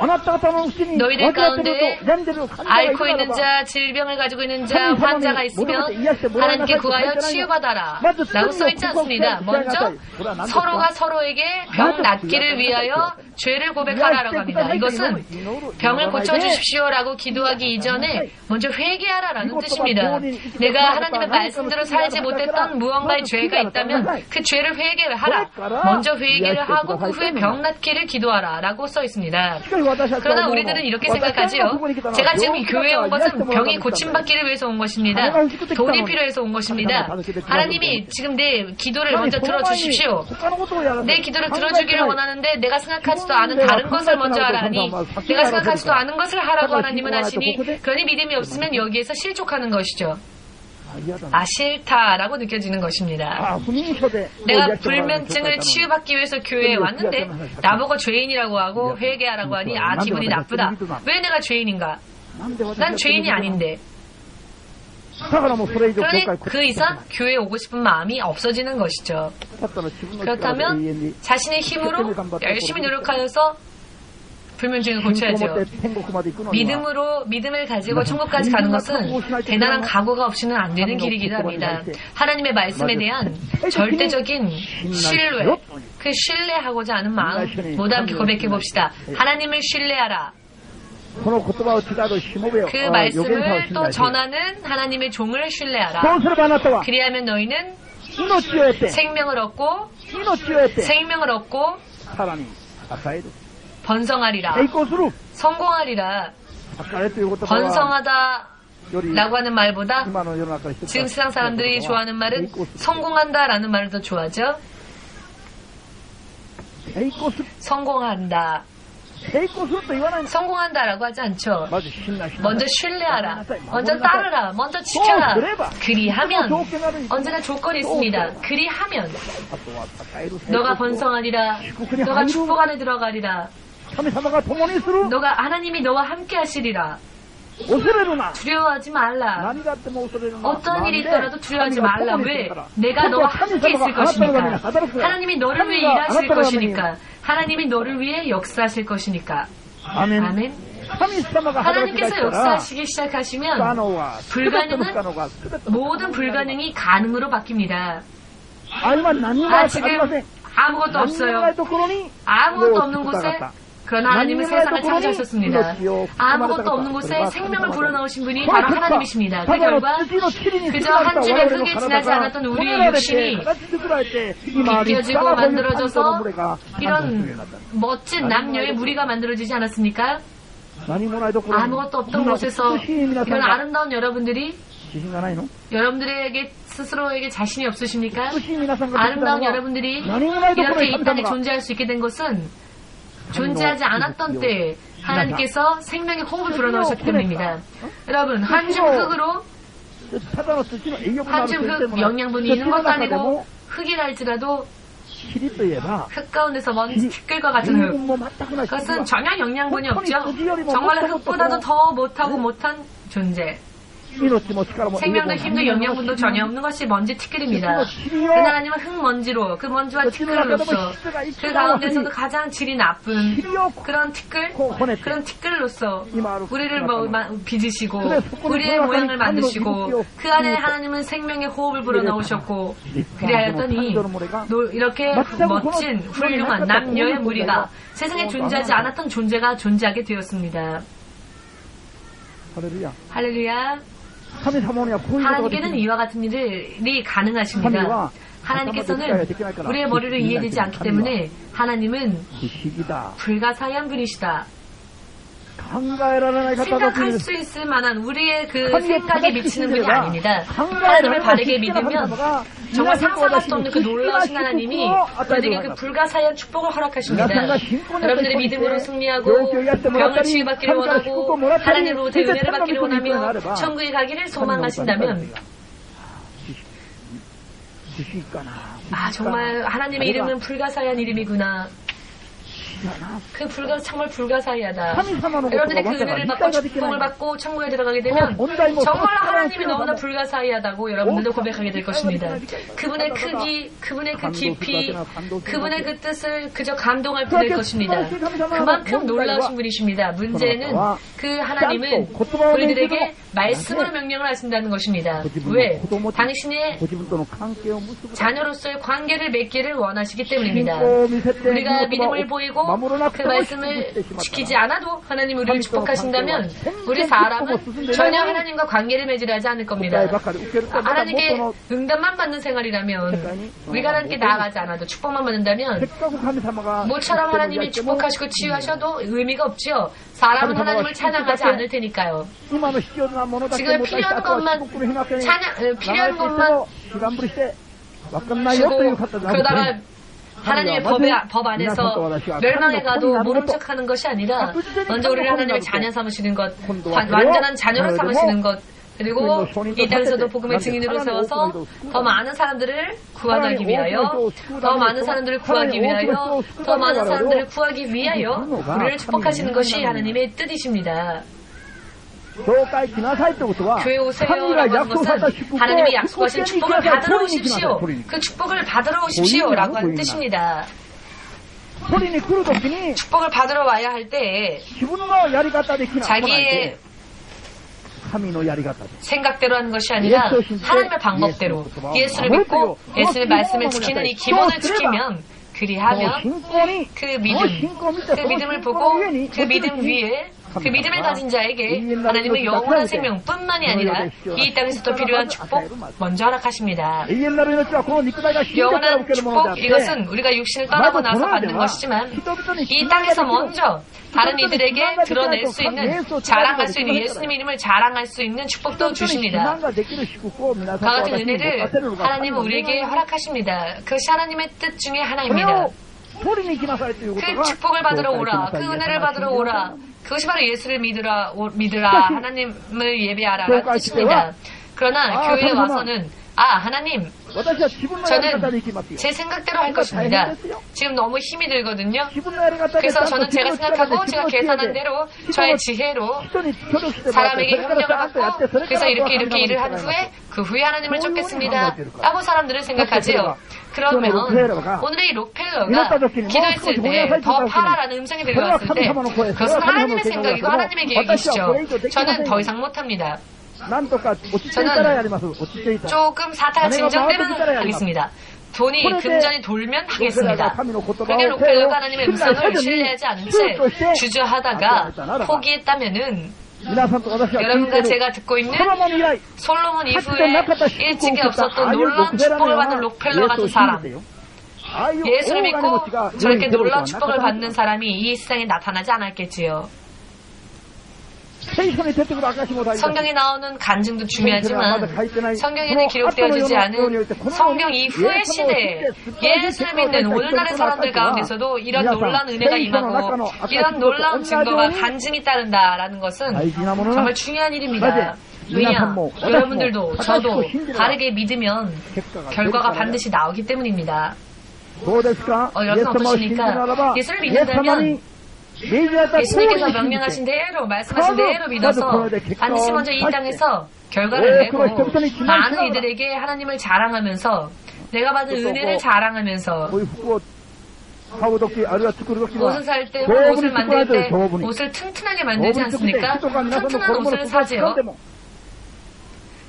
너희들 가운데 앓고 있는 자, 질병을 가지고 있는 자, 환자가 있으면 하나님께 구하여 치유받아라 라고 써있지 않습니다. 먼저 서로가 서로에게 병 낫기를 위하여 죄를 고백하라라고 합니다. 이것은 병을 고쳐주십시오라고 기도하기 이전에 먼저 회개하라라는 뜻입니다. 내가 하나님의 말씀대로 살지 못했던 무언가의 죄가 있다면 그 죄를 회개하라. 먼저 회개를 하고 그 후에 병 낫기를 기도하라 라고 써 있습니다. 그러나 우리들은 이렇게 생각하지요. 제가 지금 이 교회에 온 것은 병이 고침받기를 위해서 온 것입니다. 돈이 필요해서 온 것입니다. 하나님이 지금 내 기도를 먼저 들어주십시오. 내 기도를 들어주기를 원하는데 내가 생각하지도 않은 다른 것을 먼저 하라니 내가 생각하지도 않은 것을 하라고 하나님은 하시니 그러니 믿음이 없으면 여기에서 실족하는 것이죠. 아 싫다라고 느껴지는 것입니다. 내가 불면증을 치유받기 위해서 교회에 왔는데 나보고 죄인이라고 하고 회개하라고 하니 아 기분이 나쁘다. 왜 내가 죄인인가? 난 죄인이 아닌데. 그러니 그 이상 교회에 오고 싶은 마음이 없어지는 것이죠. 그렇다면 자신의 힘으로 열심히 노력하여서 불면증을 고쳐야죠. 믿음을 가지고 천국까지 가는 것은 대단한 각오가 없이는 안 되는 길이기도 합니다. 하나님의 말씀에 대한 절대적인 신뢰, 그 신뢰하고자 하는 마음 모두 함께 고백해 봅시다. 하나님을 신뢰하라. 그 말씀을 또 전하는 하나님의 종을 신뢰하라. 그리하면 너희는 생명을 얻고 번성하리라. 성공하리라. 번성하다 라고 하는 말보다 지금 세상 사람들이 좋아하는 말은 성공한다 라는 말을 더 좋아하죠. 성공한다. 성공한다라고 하지 않죠. 먼저 신뢰하라. 먼저 따르라. 먼저 지켜라. 그리하면 언제나 조건이 있습니다. 그리하면 너가 번성하리라. 너가 축복 안에 들어가리라. 너가 하나님이 너와 함께 하시리라. 두려워하지 말라. 어떤 일이 있더라도 두려워하지 말라. 왜? 내가 너와 함께 있을 것이니까. 하나님이 너를 위해 일하실 것이니까. 하나님이 너를 위해 역사하실 것이니까. 아멘. 하나님께서 역사하시기 시작하시면 모든 불가능이 가능으로 바뀝니다. 지금 아무것도 없어요. 아무것도 없는 곳에 그러나 하나님은 세상을 창조하셨습니다. 아무것도 없는 곳에 생명을 불어넣으신 분이 바로 하나님이십니다. 그 결과 그저 한 줌의 흙에 지나지 않았던 우리의 육신이 비껴지고 만들어져서 이런 멋진 남녀의 무리가 만들어지지 않았습니까? 아무것도 없던 곳에서 이런 아름다운 여러분들이 여러분들에게 스스로에게 자신이 없으십니까? 아름다운 여러분들이 이렇게 이 땅에 존재할 수 있게 된 것은 존재하지 않았던 때에 하나님께서 생명의 호흡을 불어넣으셨기 때문입니다. 여러분, 한 줌 흙으로 한 줌 흙 영양분이 있는 것도 아니고 흙이랄지라도 흙 가운데서 먼지 티끌과 같은 흙, 그것은 전혀 영양분이 없죠. 정말 흙보다도 더 못하고 못한 존재. 생명도 힘도 영양분도 전혀 없는 것이 먼지 티끌입니다. 그러나 하나님은 흙먼지로 그 먼지와 티끌로서 그 가운데서도 가장 질이 나쁜 그런 티끌, 그런 티끌로서 우리를 빚으시고 우리의 모양을 만드시고 그 안에 하나님은 생명의 호흡을 불어넣으셨고 그리하였더니 이렇게 멋진 훌륭한 남녀의 무리가 세상에 존재하지 않았던 존재가 존재하게 되었습니다. 할렐루야. 하나님께는 이와 같은 일이 가능하십니다. 하나님께서는 우리의 머리를 이해되지 않기 때문에 하나님은 불가사의한 분이시다. 생각할 수 있을 만한 우리의 그 생각에 미치는 분이 아닙니다. 하나님을 바르게 믿으면 정말 상상할 수 없는 그 놀라우신 하나님이 우리에게 그 불가사의한 축복을 허락하십니다. 여러분들의 믿음으로 승리하고 병을 치유받기를 원하고 하나님으로부터 은혜를 받기를 원하며 천국에 가기를 소망하신다면 정말 하나님의 이름은 불가사의한 이름이구나. 정말 불가사의하다. 여러분들이 그 은혜를 받고 축복을 받고 천국에 들어가게 되면 정말 하나님이 너무나 불가사의하다고 여러분들도 고백하게 될 것입니다. 그분의 크기, 그분의 그 깊이, 그분의 그 뜻을 그저 감동할 뿐일 것입니다. 그만큼 놀라우신 분이십니다. 문제는 그 하나님은 우리들에게 말씀으로 명령을 하신다는 것입니다. 왜? 당신의 자녀로서의 관계를 맺기를 원하시기 때문입니다. 우리가 믿음을 보이고 그 말씀을 지키지 않아도 하나님 우리를 축복하신다면 우리 사람은 전혀 하나님과 관계를 맺으려 하지 않을 겁니다. 하나님께 응답만 받는 생활이라면 우리가 하나님께 나아가지 않아도 축복만 받는다면 모처럼 하나님이 축복하시고 치유하셔도 의미가 없지요. 사람은 하나님을 찬양하지 않을 테니까요. 지금 필요한 것만 필요한 것만 주고 그러다가 하나님의 법 안에서 멸망에 가도 모른 척하는 것이 아니라 먼저 우리를 하나님의 자녀 삼으시는 것, 완전한 자녀로 삼으시는 것, 그리고 이 땅에서도 복음의 증인으로 세워서 더 많은 사람들을 구원하기 위하여, 더 많은 사람들을 구하기 위하여, 더 많은 사람들을 구하기 위하여 우리를 축복하시는 것이 하나님의 뜻이십니다. 교회 오세요라고 하는 것은 하나님이 약속하신 축복을 받으러 오십시오. 그 축복을 받으러 오십시오라고 하는 뜻입니다. 축복을 받으러 와야 할 때 자기의 생각대로 하는 것이 아니라 하나님의 방법대로 예수를 믿고 예수의 말씀을 지키는 이 기본을 지키면 그리하면 그 믿음을 보고 그 믿음 위에 그 믿음을 가진 자에게 하나님은 영원한 생명뿐만이 아니라 이 땅에서도 필요한 축복 먼저 허락하십니다. 영원한 축복, 이것은 우리가 육신을 떠나고 나서 받는 것이지만 이 땅에서 먼저 다른 이들에게 드러낼 수 있는, 자랑할 수 있는, 예수님의 이름을 자랑할 수 있는 축복도 주십니다. 그와 같은 은혜를 하나님은 우리에게 허락하십니다. 그것이 하나님의 뜻 중에 하나입니다. 그 축복을 받으러 오라, 그 은혜를 받으러 오라, 그것이 바로 예수를 믿으라, 하나님을 예배하라라는 뜻입니다. 그러나 교회에 와서는 하나님, 저는 제 생각대로 할 것입니다. 지금 너무 힘이 들거든요. 그래서 저는 제가 생각하고 제가 계산한 대로 저의 지혜로 사람에게 협력을 받고 그래서 이렇게 일을 한 후에 그 후에 하나님을 쫓겠습니다 라고 사람들은 생각하지요. 그러면 오늘의 이 록펠러가 기도했을 때 더 팔아라는 음성이 들려왔을 때 그것은 하나님의 생각이고 하나님의 계획이시죠. 저는 더 이상 못합니다. 저는 조금 사태가 진정되면 하겠습니다. 돈이 금전이 돌면 하겠습니다. 그게 록펠러가 하나님의 음성을 신뢰하지 않은 채 주저하다가 포기했다면은 여러분과 제가 듣고 있는 솔로몬 이후에 일찍이 없었던 놀라운 축복을 받은 록펠러 같은 사람, 예수를 믿고 저렇게 놀라운 축복을 받는 사람이 이 세상에 나타나지 않았겠지요. 성경에 나오는 간증도 중요하지만 성경에는 기록되어지지 않은 성경 이후의 시대에 예수를 믿는 오늘날의 사람들 가운데서도 이런 놀라운 은혜가 임하고 이런 놀라운 증거가 간증이 따른다라는 것은 정말 중요한 일입니다. 왜냐? 여러분들도 저도 바르게 믿으면 결과가 반드시 나오기 때문입니다. 여러분 어떠십니까? 예수를 믿는다면 예수님께서 명령하신 대로 말씀하신 대로 믿어서 반드시 먼저 이 땅에서 결과를 내고 많은 이들에게 하나님을 자랑하면서 내가 받은 은혜를 자랑하면서 옷을 살 때 혹은 옷을 만들 때 옷을 튼튼하게 만들지 않습니까? 튼튼한 옷을 사지요.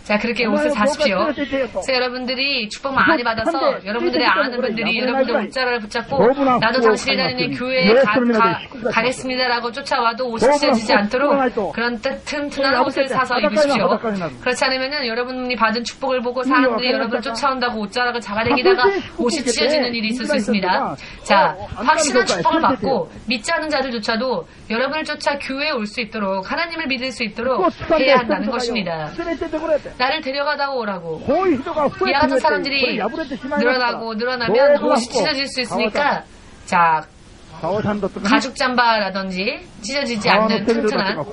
자, 그렇게 옷을 사십시오. 그래서 여러분들이 축복 많이 받아서 여러분들의 아는 분들이 여러분들 옷자락을 붙잡고 나도 당신이 다니는 교회에 가겠습니다라고 쫓아와도 옷이 찢어지지 않도록 그런 튼튼한 옷을 사서 입으십시오. 그렇지 않으면 여러분이 받은 축복을 보고 사람들이 여러분을 쫓아온다고 옷자락을 잡아당기다가 옷이 찢어지는 일이 있을 수 있습니다. 자, 확실한 축복을 받고 믿지 않는 자들조차도 여러분을 쫓아 교회에 올 수 있도록 하나님을 믿을 수 있도록 해야 한다는 것입니다. 나를 데려가다 오라고. 이와 같은 사람들이 늘어나면 옷이 찢어질 수 있으니까 자, 가죽 잠바라든지 찢어지지 않는 튼튼한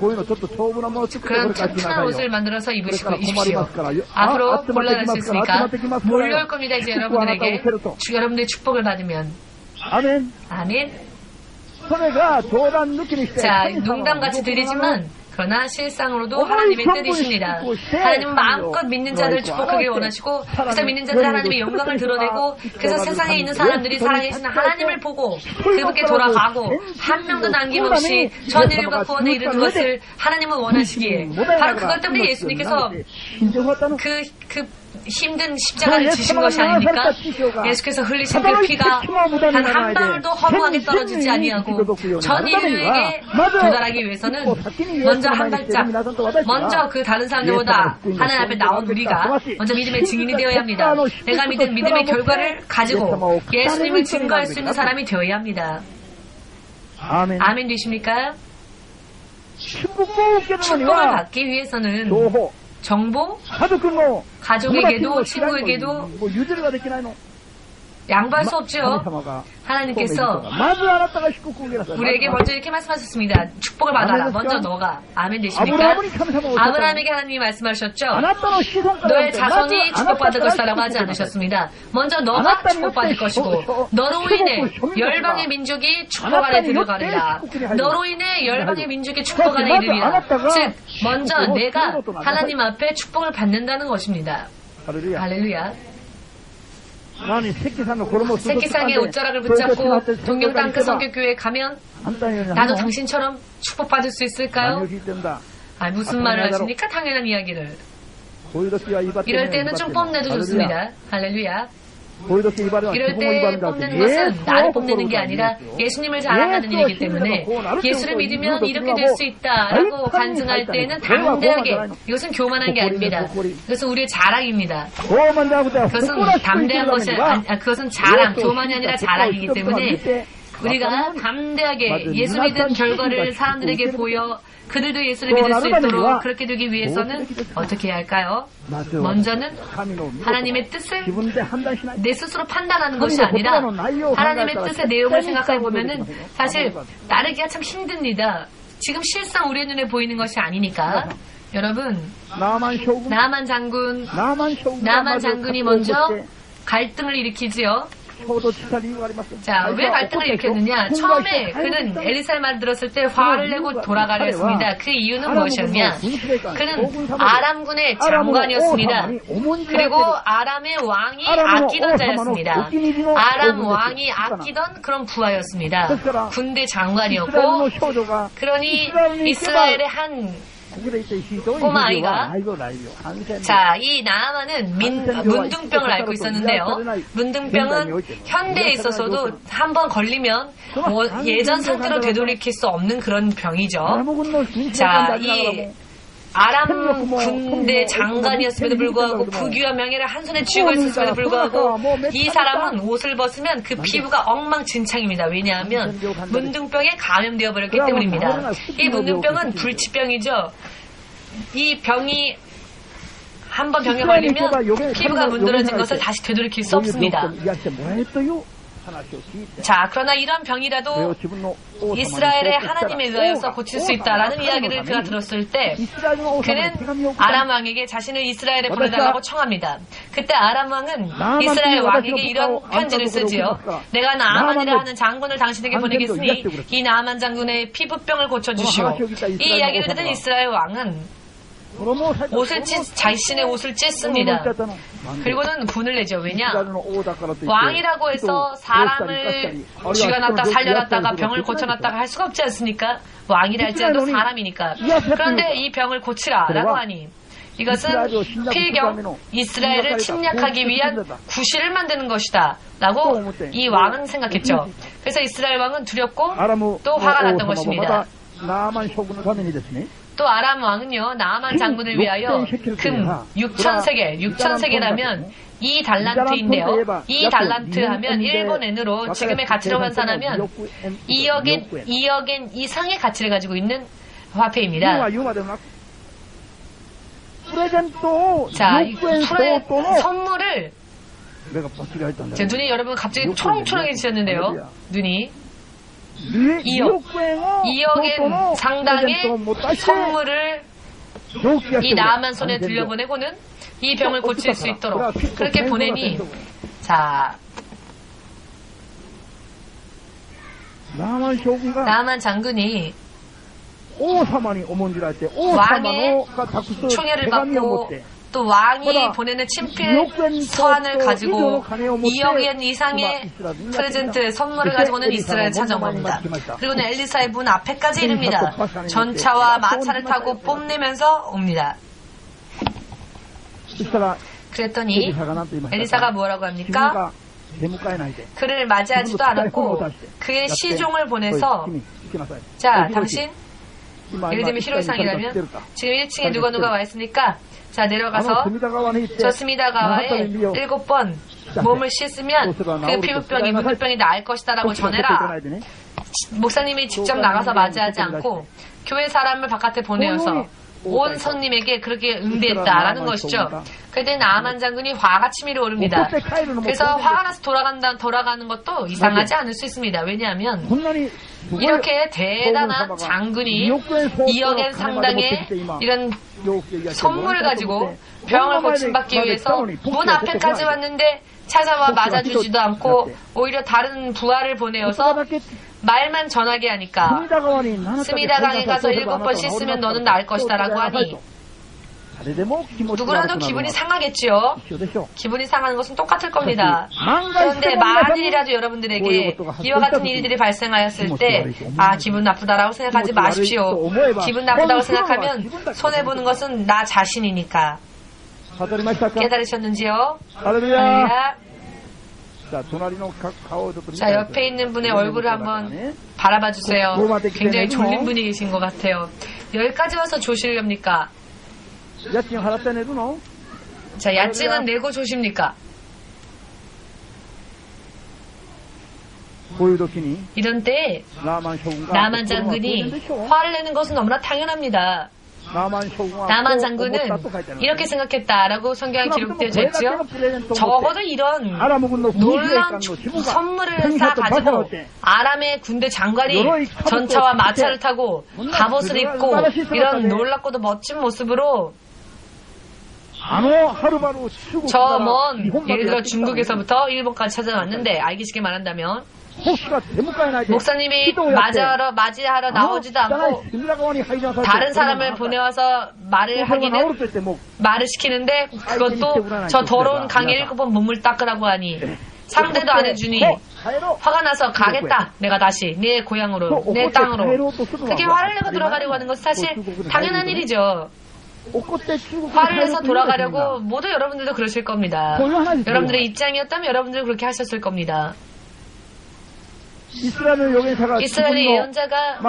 그런 튼튼한 옷을 만들어서 입으십시오. 앞으로 곤란할 수 있으니까 몰려올 겁니다. 이제 여러분들에게 여러분들의 축복을 받으면. 아멘. 자, 농담같이 들리지만 그러나 실상으로도 하나님의 뜻이십니다. 하나님은 마음껏 믿는 자들을 축복하길 원하시고 그래서 믿는 자들 하나님의 영광을 드러내고 그래서 세상에 있는 사람들이 살아계신 하나님을 보고 그분께 돌아가고 한 명도 남김없이 전 인류가 구원에 이르는 것을 하나님은 원하시기에 바로 그것 때문에 예수님께서 그 힘든 십자가를 지신 것이 아닙니까? 예수께서 흘리신 그 피가 단 한 방울도 허무하게 떨어지지 아니하고 전 인류에게 도달하기 위해서는 먼저 한 발짝, 먼저 그 다른 사람들보다 하나님 앞에 나온 우리가 먼저 믿음의 증인이 되어야 합니다. 내가 믿은 믿음의 결과를 가지고 예수님을 증거할 수 있는 사람이 되어야 합니다. 아멘 되십니까? 축복을 받기 위해서는 정보, 가족에게도 친구에게도 양보할 수 없죠. 하나님께서 우리에게 먼저 이렇게 말씀하셨습니다. 축복을 받아라. 먼저 너가. 아멘 되십니까? 아브라함에게 하나님이 말씀하셨죠. 너의 자손이 축복받을 것이라고 하지 않으셨습니다. 먼저 너가 축복받을 것이고 너로 인해 열방의 민족이 축복 안에 들어가리라. 너로 인해 열방의 민족이 축복 안에 이르리라. 즉 먼저 내가 하나님 앞에 축복을 받는다는 것입니다. 할렐루야. 새끼상에 옷자락을 붙잡고 동경 땅끝 성교교회에 가면 나도 당신처럼 축복받을 수 있을까요? 무슨 말을 하십니까? 당연한 이야기를. 이럴 때는 좀 뽐내도 좋습니다. 할렐루야. 이럴 때 뽐내는 것은 나를 뽐내는 게 아니라 예수님을 자랑하는 일이기 때문에 예수를 믿으면 이렇게 될 수 있다라고 간증할 때는 담대하게, 이것은 교만한 게 아닙니다. 그것은 우리의 자랑입니다. 그것은 담대한 것이 그것은 자랑, 교만이 아니라 자랑이기 때문에 우리가 담대하게 예수 믿은 결과를 사람들에게 보여 그들도 예수를 믿을 수 있도록 그렇게 되기 위해서는 어떻게 해야 할까요? 먼저는 하나님의 뜻을 내 스스로 판단하는 것이 아니라 하나님의 뜻의 내용을 생각해 보면은 사실 따르기가 참 힘듭니다. 지금 실상 우리의 눈에 보이는 것이 아니니까. 여러분, 나만 장군이 먼저 갈등을 일으키지요. 자, 왜 갈등을 일으켰느냐? 처음에 그는 엘리사의 말을 들었을 때 화를 내고 돌아가려 했습니다. 그 이유는 무엇이었냐? 그는 아람군의 장관이었습니다. 그리고 아람의 왕이 아끼던 자였습니다. 아람 왕이 아끼던 그런 부하였습니다. 군대 장관이었고, 그러니 이스라엘의 한 꼬마 아이가 자, 이 나아만은 문둥병을 앓고 있었는데요. 문둥병은 현대에 있어서도 한번 걸리면 뭐 예전 상태로 되돌이킬 수 없는 그런 병이죠. 자, 이 아람 군대 장관이었음에도 불구하고 부귀와 명예를 한 손에 쥐고 있었음에도 불구하고 이 사람은 옷을 벗으면 그 피부가 엉망진창입니다. 왜냐하면 문둥병에 감염되어 버렸기 때문입니다. 이 문둥병은 불치병이죠. 이 병이 한번 병에 걸리면 피부가 문드러진 것을 다시 되돌이킬 수 없습니다. 자, 그러나 이런 병이라도 이스라엘의 하나님에 의하여서 고칠 수 있다라는 이야기를 그가 들었을 때 그는 아람 왕에게 자신을 이스라엘에 보내달라고 청합니다. 그때 아람 왕은 이스라엘 왕에게 이런 편지를 쓰지요. 내가 나아만이라 하는 장군을 당신에게 보내겠으니 이 나아만 장군의 피부병을 고쳐주시오. 이 이야기를 듣는 이스라엘 왕은 자신의 옷을 찢습니다. 그리고는 분을 내죠. 왜냐? 왕이라고 해서 사람을 죽여놨다 살려놨다가 병을 고쳐놨다가 할 수가 없지 않습니까? 왕이라 할지라도 사람이니까. 그런데 이 병을 고치라라고 하니 이것은 필경 이스라엘을 침략하기 위한 구실을 만드는 것이다 라고 이 왕은 생각했죠. 그래서 이스라엘 왕은 두렵고 또 화가 났던 것입니다. 또 아람 왕은요, 나아만 장군을 위하여 금 6,000세계라면 2달란트인데요. 2달란트 하면 일본엔으로 지금의 가치로 환산하면 2억엔 이상의 가치를 가지고 있는 화폐입니다. 자, 이 선물을 제 눈이 여러분 갑자기 초롱초롱해지셨는데요. 눈이 2억엔 상당의 선물을 이 나아만 손에 들려보내고는 이 병을 고칠 수 있도록 그렇게 보내니 자, 나아만 장군이 왕의 총애를 받고 또 왕이 보내는 친필 서한을 가지고 2억엔 이상의 프레젠트 선물을 가지고는 이스라엘에 찾아온 겁니다. 그리고는 엘리사의 문 앞에까지 이릅니다. 전차와 마차를 타고 뽐내면서 옵니다. 그랬더니 엘리사가 뭐라고 합니까? 그를 맞이하지도 않았고 그의 시종을 보내서 자, 당신 예를 들면 히로이상이라면 지금 1층에 누가 와 있으니까 자, 내려가서 저 스미다가와에 7번 몸을 씻으면 그 피부병이 문둥병이 나을 것이다 라고 전해라. 목사님이 직접 나가서 맞이하지 않고 교회 사람을 바깥에 보내어서 온 손님에게 그렇게 응대했다라는 것이죠. 그때 나아만 장군이 화가 치밀어 오릅니다. 그래서 화가 나서 돌아가는 것도 이상하지 않을 수 있습니다. 왜냐하면 이렇게 대단한 장군이 2억엔 상당의 이런 선물을 가지고 병을 고침받기 위해서 문 앞에까지 왔는데 찾아와 맞아주지도 않고 오히려 다른 부하를 보내어서 말만 전하게 하니까 스미다강에 가서 7번 씻으면 너는 나을 것이다 라고 하니 누구라도 기분이 상하겠지요. 기분이 상하는 것은 똑같을 겁니다. 그런데 만일이라도 여러분들에게 이와 같은 일들이 발생하였을 때 기분 나쁘다라고 생각하지 마십시오. 기분 나쁘다고 생각하면 손해보는 것은 나 자신이니까. 깨달으셨는지요? 할렐루야. 자, 옆에 있는 분의 얼굴을 한번 바라봐 주세요. 굉장히 졸린 분이 계신 것 같아요. 여기까지 와서 조실렵니까? 자, 야증은 내고 조십니까? 이런 때에 나아만 장군이 화를 내는 것은 너무나 당연합니다. 나아만 장군은 이렇게 생각했다라고 성경에 기록되어져 있죠. 적어도 이런 놀라운 선물을 싸가지고 아람의 군대 장관이 전차와 마차를 타고 갑옷을 입고 이런 놀랍고도 멋진 모습으로 저 먼 예를 들어 중국에서부터 일본까지 찾아왔는데 알기 쉽게 말한다면 목사님이 맞이하러 나오지도 않고 다른 사람을 보내와서 말을 시키는데 그것도 저 더러운 강에 7번 몸을 닦으라고 하니 상대도 안 해주니 화가 나서 가겠다. 내가 다시 내 고향으로, 내 땅으로. 그렇게 화를 내고 돌아가려고 하는 것은 사실 당연한 일이죠. 화를 내서 돌아가려고 모두 여러분들도 그러실 겁니다. 여러분들의 입장이었다면 여러분들은 그렇게 하셨을 겁니다. 이스라엘의 예언자가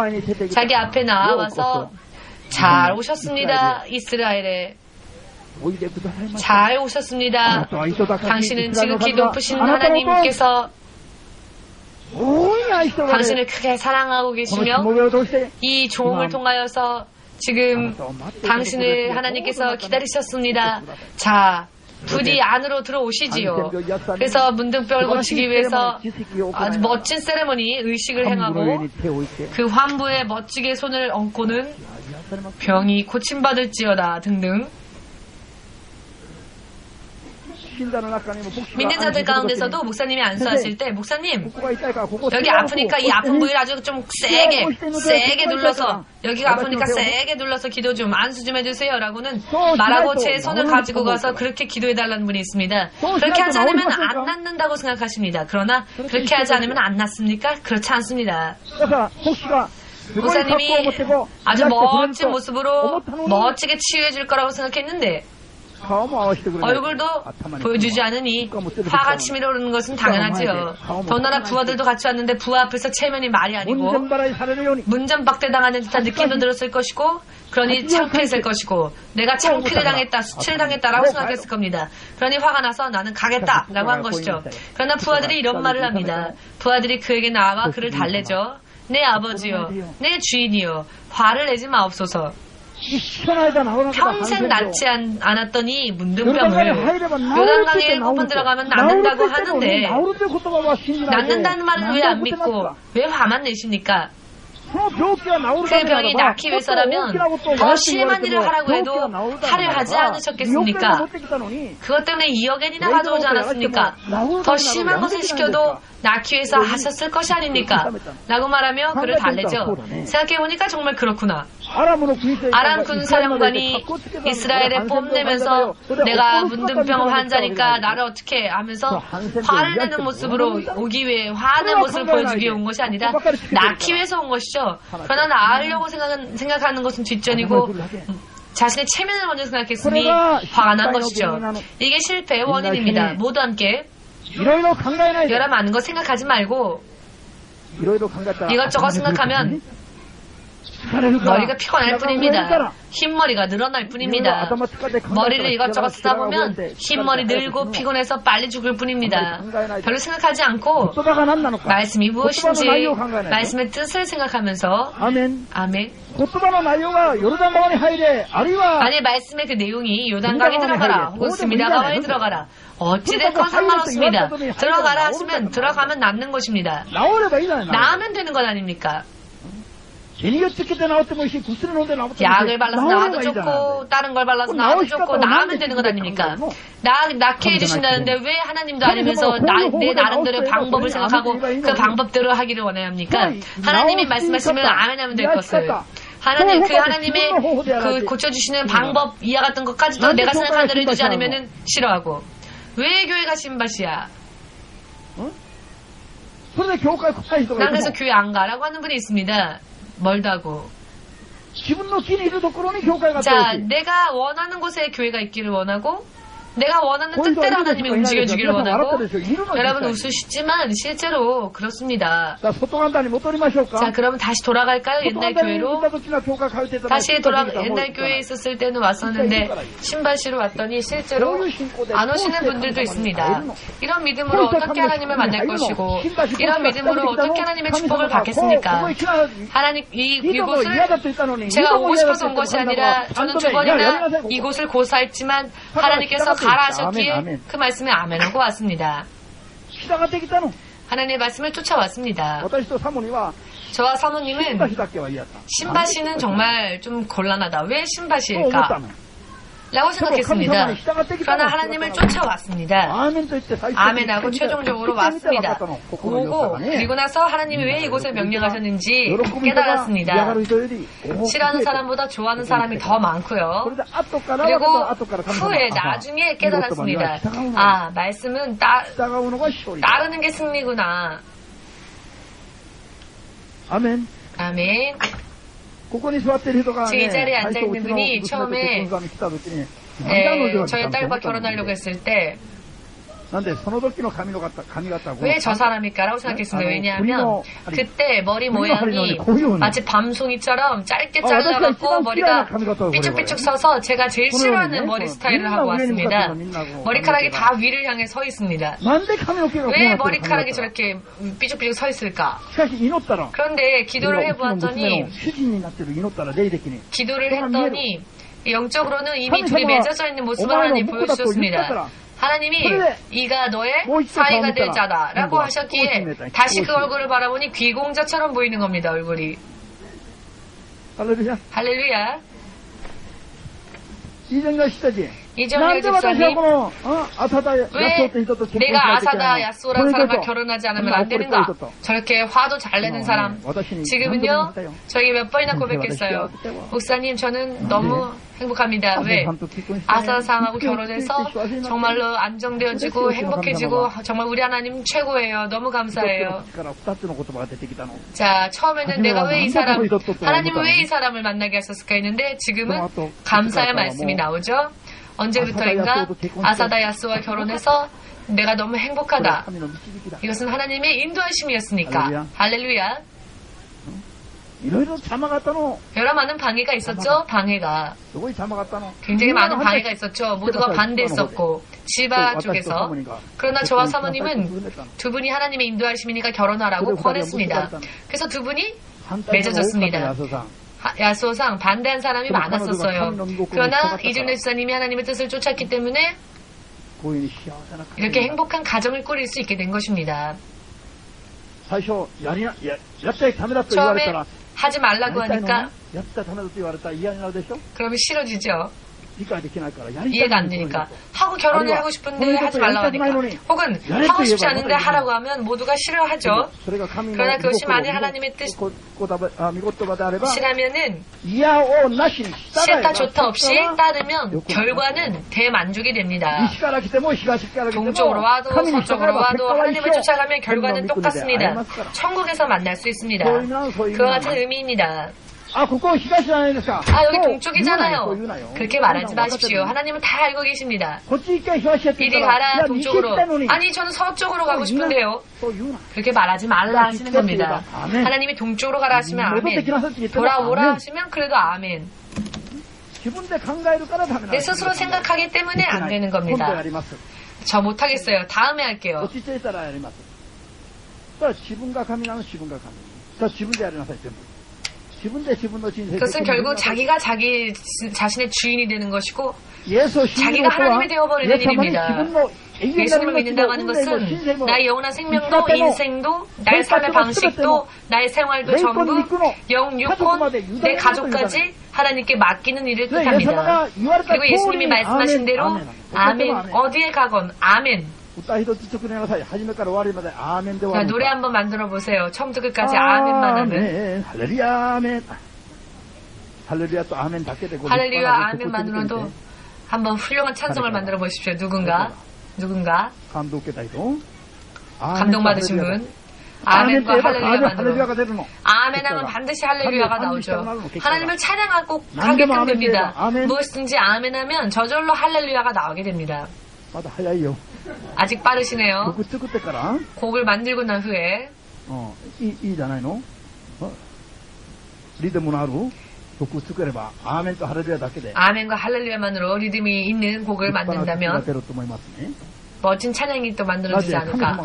자기 앞에 나와서 잘 오셨습니다. 이스라엘에 잘 오셨습니다. 당신은 지극히 높으신 하나님께서 당신을 크게 사랑하고 계시며 이 종을 통하여서 지금 당신을 하나님께서 기다리셨습니다. 자, 부디 안으로 들어오시지요. 그래서 문둥병을 고치기 위해서 아주 멋진 세레머니, 의식을 행하고 그 환부에 멋지게 손을 얹고는 병이 고침받을지어다 등등. 믿는 자들 가운데서도 목사님이 안수하실 때 목사님 여기 아프니까 이 아픈 부위를 아주 좀 세게 눌러서 여기가 아프니까 세게 눌러서 기도 좀 안수 좀 해주세요 라고는 말하고 제 손을 가지고 가서 그렇게 기도해달라는 분이 있습니다. 그렇게 하지 않으면 안 낫는다고 생각하십니다. 그러나 그렇게 하지 않으면 안 낫습니까? 그렇지 않습니다. 목사님이 아주 멋진 모습으로 멋지게 치유해 줄 거라고 생각했는데 얼굴도 보여주지 않으니 화가 치밀어 오르는 것은 당연하지요. 더나라 부하들도 같이 왔는데 부하 앞에서 체면이 말이 아니고 문전박대 당하는 듯한 느낌도 들었을 것이고 그러니 창피했을 것이고 내가 창피를 당했다, 수치를 당했다라고 생각했을 겁니다. 그러니 화가 나서 나는 가겠다 라고 한 것이죠. 그러나 부하들이 이런 말을 합니다. 부하들이 그에게 나와 그를 달래죠. 내 아버지요, 내 주인이요, 화를 내지 마옵소서. 평생 낫지 않았더니 문둥병을 요단강에 7번 들어가면 낫는다고 하는데 낫는다는 말은 왜 안 믿고 왜 화만 내십니까? 그 병이 낫기 위해서라면 더 심한 일을 하라고 해도 화를 하지 않으셨겠습니까? 그것 때문에 2억 엔이나 가져오지 않았습니까? 더 심한 것을 시켜도 낫기 위해서 하셨을 것이 아닙니까? 라고 말하며 그를 달래죠. 생각해보니까 정말 그렇구나. 아람 군사령관이 이스라엘에 뽐내면서 내가 문둥병 환자니까 나를 어떻게 하면서 화를 내는 모습으로 오기 위해 화낸 모습을 보여주기 위해 온 것이 아니라 낳기 위해서 온 것이죠. 그러나 낳으려고 생각하는 것은 뒷전이고 자신의 체면을 먼저 생각했으니 화가 난 것이죠. 이게 실패의 원인입니다. 모두 함께 여러 많은 것 생각하지 말고 이것저것 생각하면 머리가 피곤할 뿐입니다. 흰머리가 늘어날 뿐입니다. 머리를 이것저것 쓰다 보면 흰머리 늘고 피곤해서 빨리 죽을 뿐입니다. 별로 생각하지 않고 말씀이 무엇인지 말씀의 뜻을 생각하면서 아멘. 아니 말씀의 그 내용이 요단강에 들어가라 혹은 스미다강에 들어가라 어찌됐건 상관없습니다. 들어가라 하시면 들어가면 낫는 것입니다. 나으면 되는 것 아닙니까? 약을 발라서 나와도 좋고 다른 걸 발라서 나와도 좋고 나으면 되는 것 아닙니까? 낳게 해주신다는데 왜 하나님도 아니면서 내 나름대로의 방법을 생각하고 그 방법대로 하기를 원해야 합니까? 하나님이 말씀하시면 아멘 하면 될 것을 하나님의 그 고쳐주시는 방법 이와 같은 것까지도 내가 생각한 대로 해주지 않으면 싫어하고 왜 교회가 신밭이야? 난 그래서 교회 안 가라고 하는 분이 있습니다. 멀다고. 자, 내가 원하는 곳에 교회가 있기를 원하고 내가 원하는 뜻대로 하나님이 움직여주기를 원하고 여러분 웃으시지만 실제로 그렇습니다. 자, 그러면 다시 돌아갈까요? 옛날 교회로. 다시 옛날 교회에 있었을 때는 왔었는데 신바시로 왔더니 실제로 안 오시는 분들도 있습니다. 이런 믿음으로 어떻게 하나님을 만날 것이고 이런 믿음으로 어떻게 하나님의 축복을 받겠습니까? 하나님 이곳을 제가 오고 싶어서 온 것이 아니라 저는 두 번이나 이곳을 고사했지만 하나님께서 가라 하셨기에 그 말씀에 아멘하고 왔습니다. 하나님의 말씀을 쫓아왔습니다. 저와 사모님은 신바시는 정말 좀 곤란하다. 왜 신바시일까? 라고 생각했습니다. 그러나 하나님을 쫓아왔습니다. 아멘하고 최종적으로 왔습니다. 오고 그리고 나서 하나님이 왜 이곳에 명령하셨는지 깨달았습니다. 싫어하는 사람보다 좋아하는 사람이 더 많고요. 그리고 후에 나중에 깨달았습니다. 아, 말씀은 따르는 게 승리구나. 아멘. 아멘. 지금 이 자리에 앉아있는 분이 처음에 저희 딸과 결혼하려고 했을 때 왜 저 사람일까라고 생각했습니다. 왜냐하면 그때 머리 모양이 마치 밤송이처럼 짧게 잘라갖고 머리가 삐죽삐죽 서서 제가 제일 싫어하는 머리 스타일을 하고 왔습니다. 머리카락이 다 위를 향해 서 있습니다. 왜 머리카락이 저렇게 삐죽삐죽 서 있을까? 그런데 기도를 해보았더니 영적으로는 이미 둘이 맺어져 있는 모습을 하나님 보여주셨습니다. 하나님이 이가 너의 사이가 될 자다 라고 하셨기에 다시 그 얼굴을 바라보니 귀공자처럼 보이는 겁니다. 얼굴이. 할렐루야. 이정열 집사님, 왜 내가 아사다 야스오라는 사람과 결혼하지 않으면 안 되는가? 저렇게 화도 잘 내는 사람. 지금은요, 저에게 몇 번이나 고백했어요. 목사님, 저는 너무 행복합니다. 왜? 아사상하고 결혼해서 정말로 안정되어지고 행복해지고 정말 우리 하나님 최고예요. 너무 감사해요. 자, 처음에는 내가 왜 하나님은 왜 이 사람을 만나게 하셨을까 했는데 지금은 감사의 말씀이 나오죠. 언제부터인가 아사다 야스와 결혼해서 내가 너무 행복하다. 이것은 하나님의 인도하심이었으니까. 할렐루야. 여러 많은 방해가 있었죠. 방해가 굉장히 많은 방해가 있었죠. 모두가 반대했었고 지바 쪽에서. 그러나 저와 사모님은 두 분이 하나님의 인도하심이니까 결혼하라고 권했습니다. 그래서 두 분이 맺어졌습니다. 야스오상 반대한 사람이 많았었어요. 그러나 이준래 집사님이 하나님의 뜻을 쫓았기 때문에 이렇게 행복한 가정을 꾸릴 수 있게 된 것입니다. 처음에 하지 말라고 하니까 그러면 싫어지죠. 이해가 안 되니까. 하고 결혼을 하고 싶은데 하지 말라고 하니까. 혹은 하고 싶지 않은데 하라고 하면 모두가 싫어하죠. 그러나 그것이 만일 하나님의 뜻이라면은 싫다 좋다 없이 따르면 결과는 대만족이 됩니다. 동쪽으로 와도 서쪽으로 와도 하나님을 쫓아가면 결과는 똑같습니다. 천국에서 만날 수 있습니다. 그와 같은 의미입니다. 여기 동쪽이잖아요. 그렇게 말하지 마십시오. 하나님은 다 알고 계십니다. 이리 가라 동쪽으로. 아니 저는 서쪽으로 가고 싶은데요. 그렇게 말하지 말라 하시는 겁니다. 하나님이 동쪽으로 가라 하시면 아멘. 돌아오라 하시면 그래도 아멘. 내 스스로 생각하기 때문에 안 되는 겁니다. 저 못하겠어요. 다음에 할게요. 그것은 결국 자기가 자기 자신의 주인이 되는 것이고 자기가 하나님이 되어버리는 일입니다. 예수님을 믿는다고 하는 것은 나의 영원한 생명도 인생도 나의 삶의 방식도 나의 생활도 전부 영, 육혼, 내 가족까지 하나님께 맡기는 일을 뜻합니다. 그리고 예수님이 말씀하신 대로 아멘, 어디에 가건 아멘. 자, 노래 한번 만들어 보세요. 처음부터 끝까지 아멘만 하면. 할렐루야 아멘만으로도 한번 훌륭한 찬송을 만들어 보십시오. 누군가 감동받으신 분 아멘과 할렐루야만으로 아멘하면 반드시 할렐루야가 나오죠. 하나님을 찬양하고 가게끔 됩니다. 무엇이든지 아멘하면 저절로 할렐루야가 나오게 됩니다. 아직 빠르시네요. 곡을 만들고 난 후에 아멘과 할렐루야만으로 리듬이 있는 곡을 만든다면 멋진 찬양이 또 만들어지지 않을까.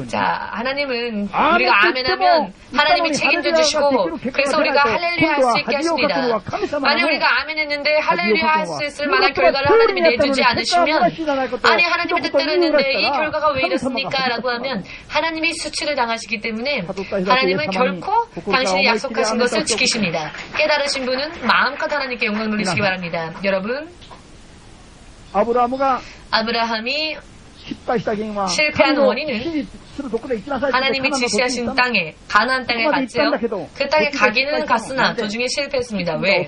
자, 하나님은 우리가 아멘하면 하나님이 책임져 주시고 그래서 우리가 할렐루야 할 수 있게 하십니다. 만약 우리가 아멘했는데 할렐루야 할 수 있을 만한 결과를 하나님이 내주지 않으시면 아니 하나님의 뜻대로 했는데 이 결과가 왜 이렇습니까? 라고 하면 하나님이 수치를 당하시기 때문에 하나님은 결코 당신이 약속하신 것을 지키십니다. 깨달으신 분은 마음껏 하나님께 영광 돌리시기 바랍니다. 여러분, 아브라함이 실패한 원인은 하나님이 지시하신 땅에, 가나안 땅에 갔지요. 그 땅에 가기는 갔으나 도중에 실패했습니다. 왜?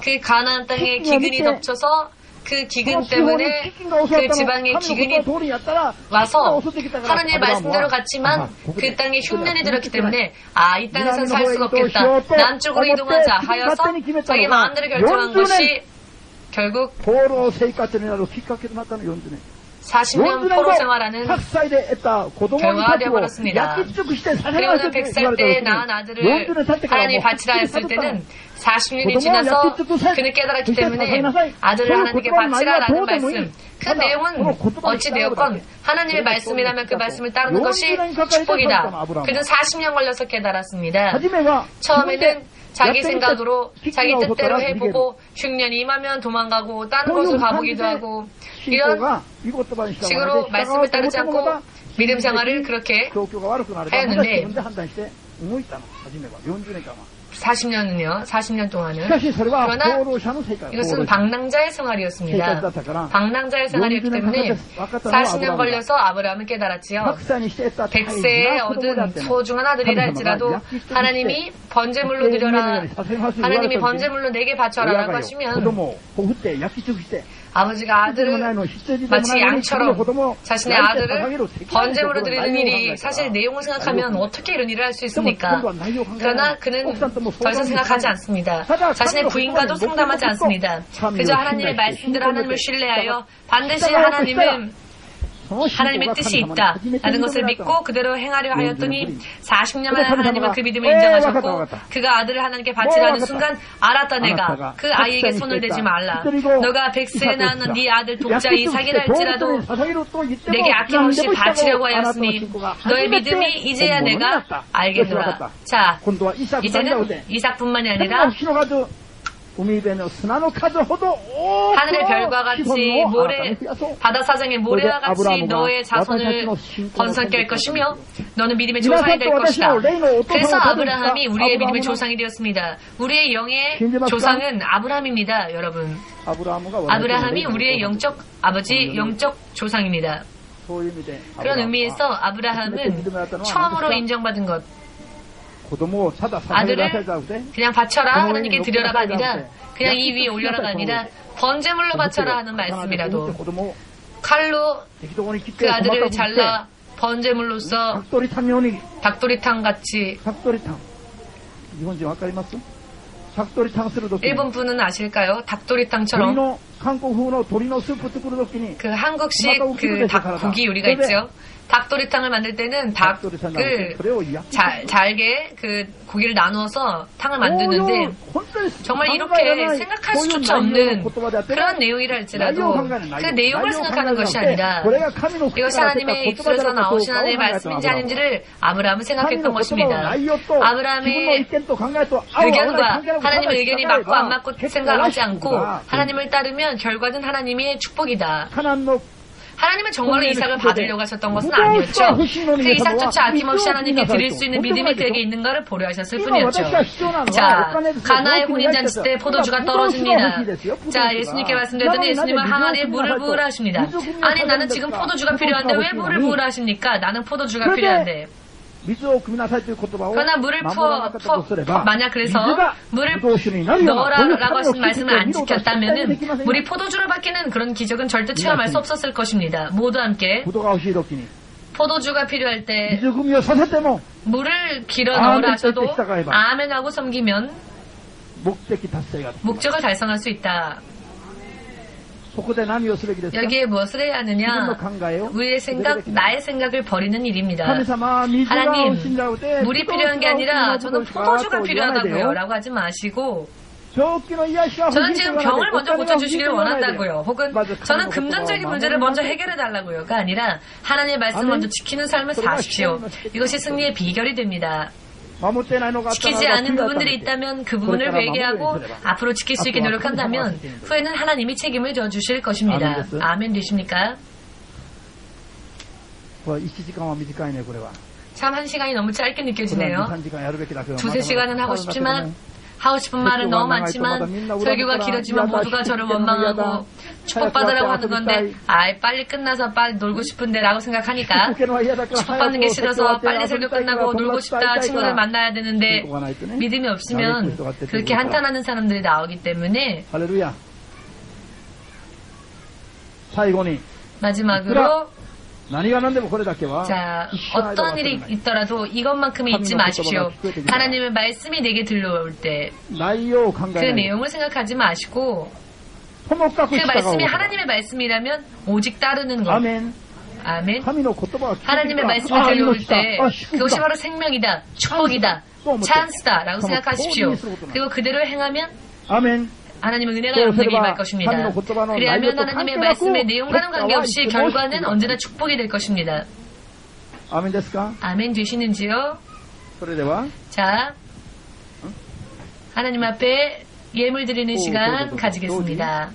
그 가나안 땅에 기근이 덮쳐서 그 기근 때문에 그 지방에 기근이 와서 하나님의 말씀대로 갔지만 그 땅에 흉년이 들었기 때문에 이 땅에서 살 수가 없겠다. 남쪽으로 이동하자 하여서 자기 마음대로 결정한 것이 결국 40년 포로 생활하는 결과가 되어버렸습니다. 그리고는 100살 때 낳은 아들을 하나님이 바치라 했을 때는 40년이 지나서 그는 깨달았기 때문에 아들을 하나님께 바치라라는 말씀, 그 내용은 어찌되었건 하나님의 말씀이라면 그 말씀을 따르는 것이 축복이다. 그는 40년 걸려서 깨달았습니다. 처음에는 자기 생각으로 자기 뜻대로 해보고 흉년이 임하면 도망가고 다른 곳을 가보기도 하고 이런 식으로 말씀을 따르지 않고 믿음 생활을 그렇게 하였는데 40년은요, 40년 동안은. 그러나 이것은 방랑자의 생활이었습니다. 방랑자의 생활이었기 때문에 40년 걸려서 아브라함은 깨달았지요. 100세에 얻은 소중한 아들이라 할지라도 하나님이 번제물로 드려라, 하나님이 번제물로 내게 바쳐라라고 하시면 아버지가 아들을 마치 양처럼 자신의 아들을 번제물로 드리는 일이 사실 내용을 생각하면 어떻게 이런 일을 할 수 있습니까? 그러나 그는 더 이상 생각하지 않습니다. 자신의 부인과도 상담하지 않습니다. 그저 하나님의 말씀대로 하나님을 신뢰하여 반드시 하나님의 뜻이 있다 라는 것을 믿고 그대로 행하려 하였더니 40년 만에 하나님은 그 믿음을 인정하셨고 그가 아들을 하나님께 바치라는 순간 알았다. 내가 그 아이에게 손을 대지 말라. 너가 100세에 낳은 네 아들 독자 이삭이라 할지라도 내게 아낌없이 바치려고 하였으니 너의 믿음이 이제야 내가 알겠노라. 자, 이제는 이삭뿐만이 아니라 하늘의 별과 같이 바다 사장의 모래와 같이 너의 자손을 번성케 할 것이며 너는 믿음의 조상이 될 것이다. 그래서 아브라함이 우리의 믿음의 조상이 되었습니다. 우리의 영의 조상은 아브라함입니다. 여러분, 아브라함이 우리의 영적 아버지, 영적 조상입니다. 그런 의미에서 아브라함은 처음으로 인정받은 것, 아들을 그냥 바쳐라 하나님께 드려라가 아니라 그냥 이 위에 올려라가 아니라 번제물로 바쳐라 하는 말씀이라도 칼로 그 아들을 잘라 번제물로서 닭도리탕 같이. 일본 분은 아실까요? 닭도리탕처럼 그 한국식 그 닭고기 요리가 있죠. 닭도리탕을 만들 때는 닭을 잘게 그 고기를 나누어서 탕을 만드는데 정말 이렇게 생각할 수조차 없는 그런 내용이라 할지라도 그 내용을 생각하는 것이 아니라 이것이 하나님의 입술에서 나오신 하나님의 말씀인지 아닌지를 아브라함은 생각했던 것입니다. 아브라함의 의견과 하나님의 의견이 맞고 안 맞고 생각하지 않고 하나님을 따르면 결과는 하나님의 축복이다. 하나님은 정말로 이삭을 받으려고 하셨던 것은 아니었죠. 그 이삭조차 아낌없이 하나님께 드릴 수 있는 믿음이 그에게 있는 것을 보려 하셨을 뿐이었죠. 자, 가나의 혼인잔치 때 포도주가 떨어집니다. 자, 예수님께 말씀드렸더니 예수님은 항아리에 물을 부으라 하십니다. 아니, 나는 지금 포도주가 필요한데 왜 물을 부으라 하십니까? 나는 포도주가 필요한데. 그러나 물을 만약 그래서 물을 넣으라라고 하신 말씀을 안 지켰다면은 물이 포도주로 바뀌는 그런 기적은 절대 체험할 수 없었을 것입니다. 모두 함께 포도주가 필요할 때 물을 길어 넣으라 하셔도 아멘하고 섬기면 목적을 달성할 수 있다. 여기에 무엇을 해야 하느냐? 우리의 생각, 나의 생각을 버리는 일입니다. 하나님, 물이 필요한 게 아니라 저는 포도주가 필요하다고요 라고 하지 마시고 저는 지금 병을 먼저 고쳐주시길 원한다고요. 혹은 저는 금전적인 문제를 먼저 해결해달라고요가 아니라 하나님의 말씀 먼저 지키는 삶을 사십시오. 이것이 승리의 비결이 됩니다. 지키지 않은 부분들이 있다면 그 부분을 회개하고 앞으로 지킬 수 있게 노력한다면 후에는 하나님이 책임을 져주실 것입니다. 아멘 되십니까? 참 1시간이 너무 짧게 느껴지네요. 2~3시간은 하고 싶지만 하고 싶은 말은 너무 많지만 설교가 길어지면 모두가 저를 원망하고 축복받으라고 하는 건데 빨리 끝나서 빨리 놀고 싶은데 라고 생각하니까 축복받는 게 싫어서 빨리 설교 끝나고 놀고 싶다 친구들 만나야 되는데 믿음이 없으면 그렇게 한탄하는 사람들이 나오기 때문에 마지막으로 자, 어떤 일이 있더라도 이것만큼은 잊지 마십시오. 하나님의 말씀이 내게 들려올 때 그 내용을 생각하지 마시고 그 말씀이 하나님의 말씀이라면 오직 따르는 것. 아멘. 하나님의 말씀이 들려올 때 그것이 바로 생명이다, 축복이다, 찬스다 라고 생각하십시오. 그리고 그대로 행하면 하나님의 은혜가 여러분에게 임할 것입니다. 그리하면 하나님의 말씀의 내용과는 관계없이 결과는 언제나 축복이 될 것입니다. 아멘 되시는지요? 자, 하나님 앞에 예물 드리는 시간 가지겠습니다.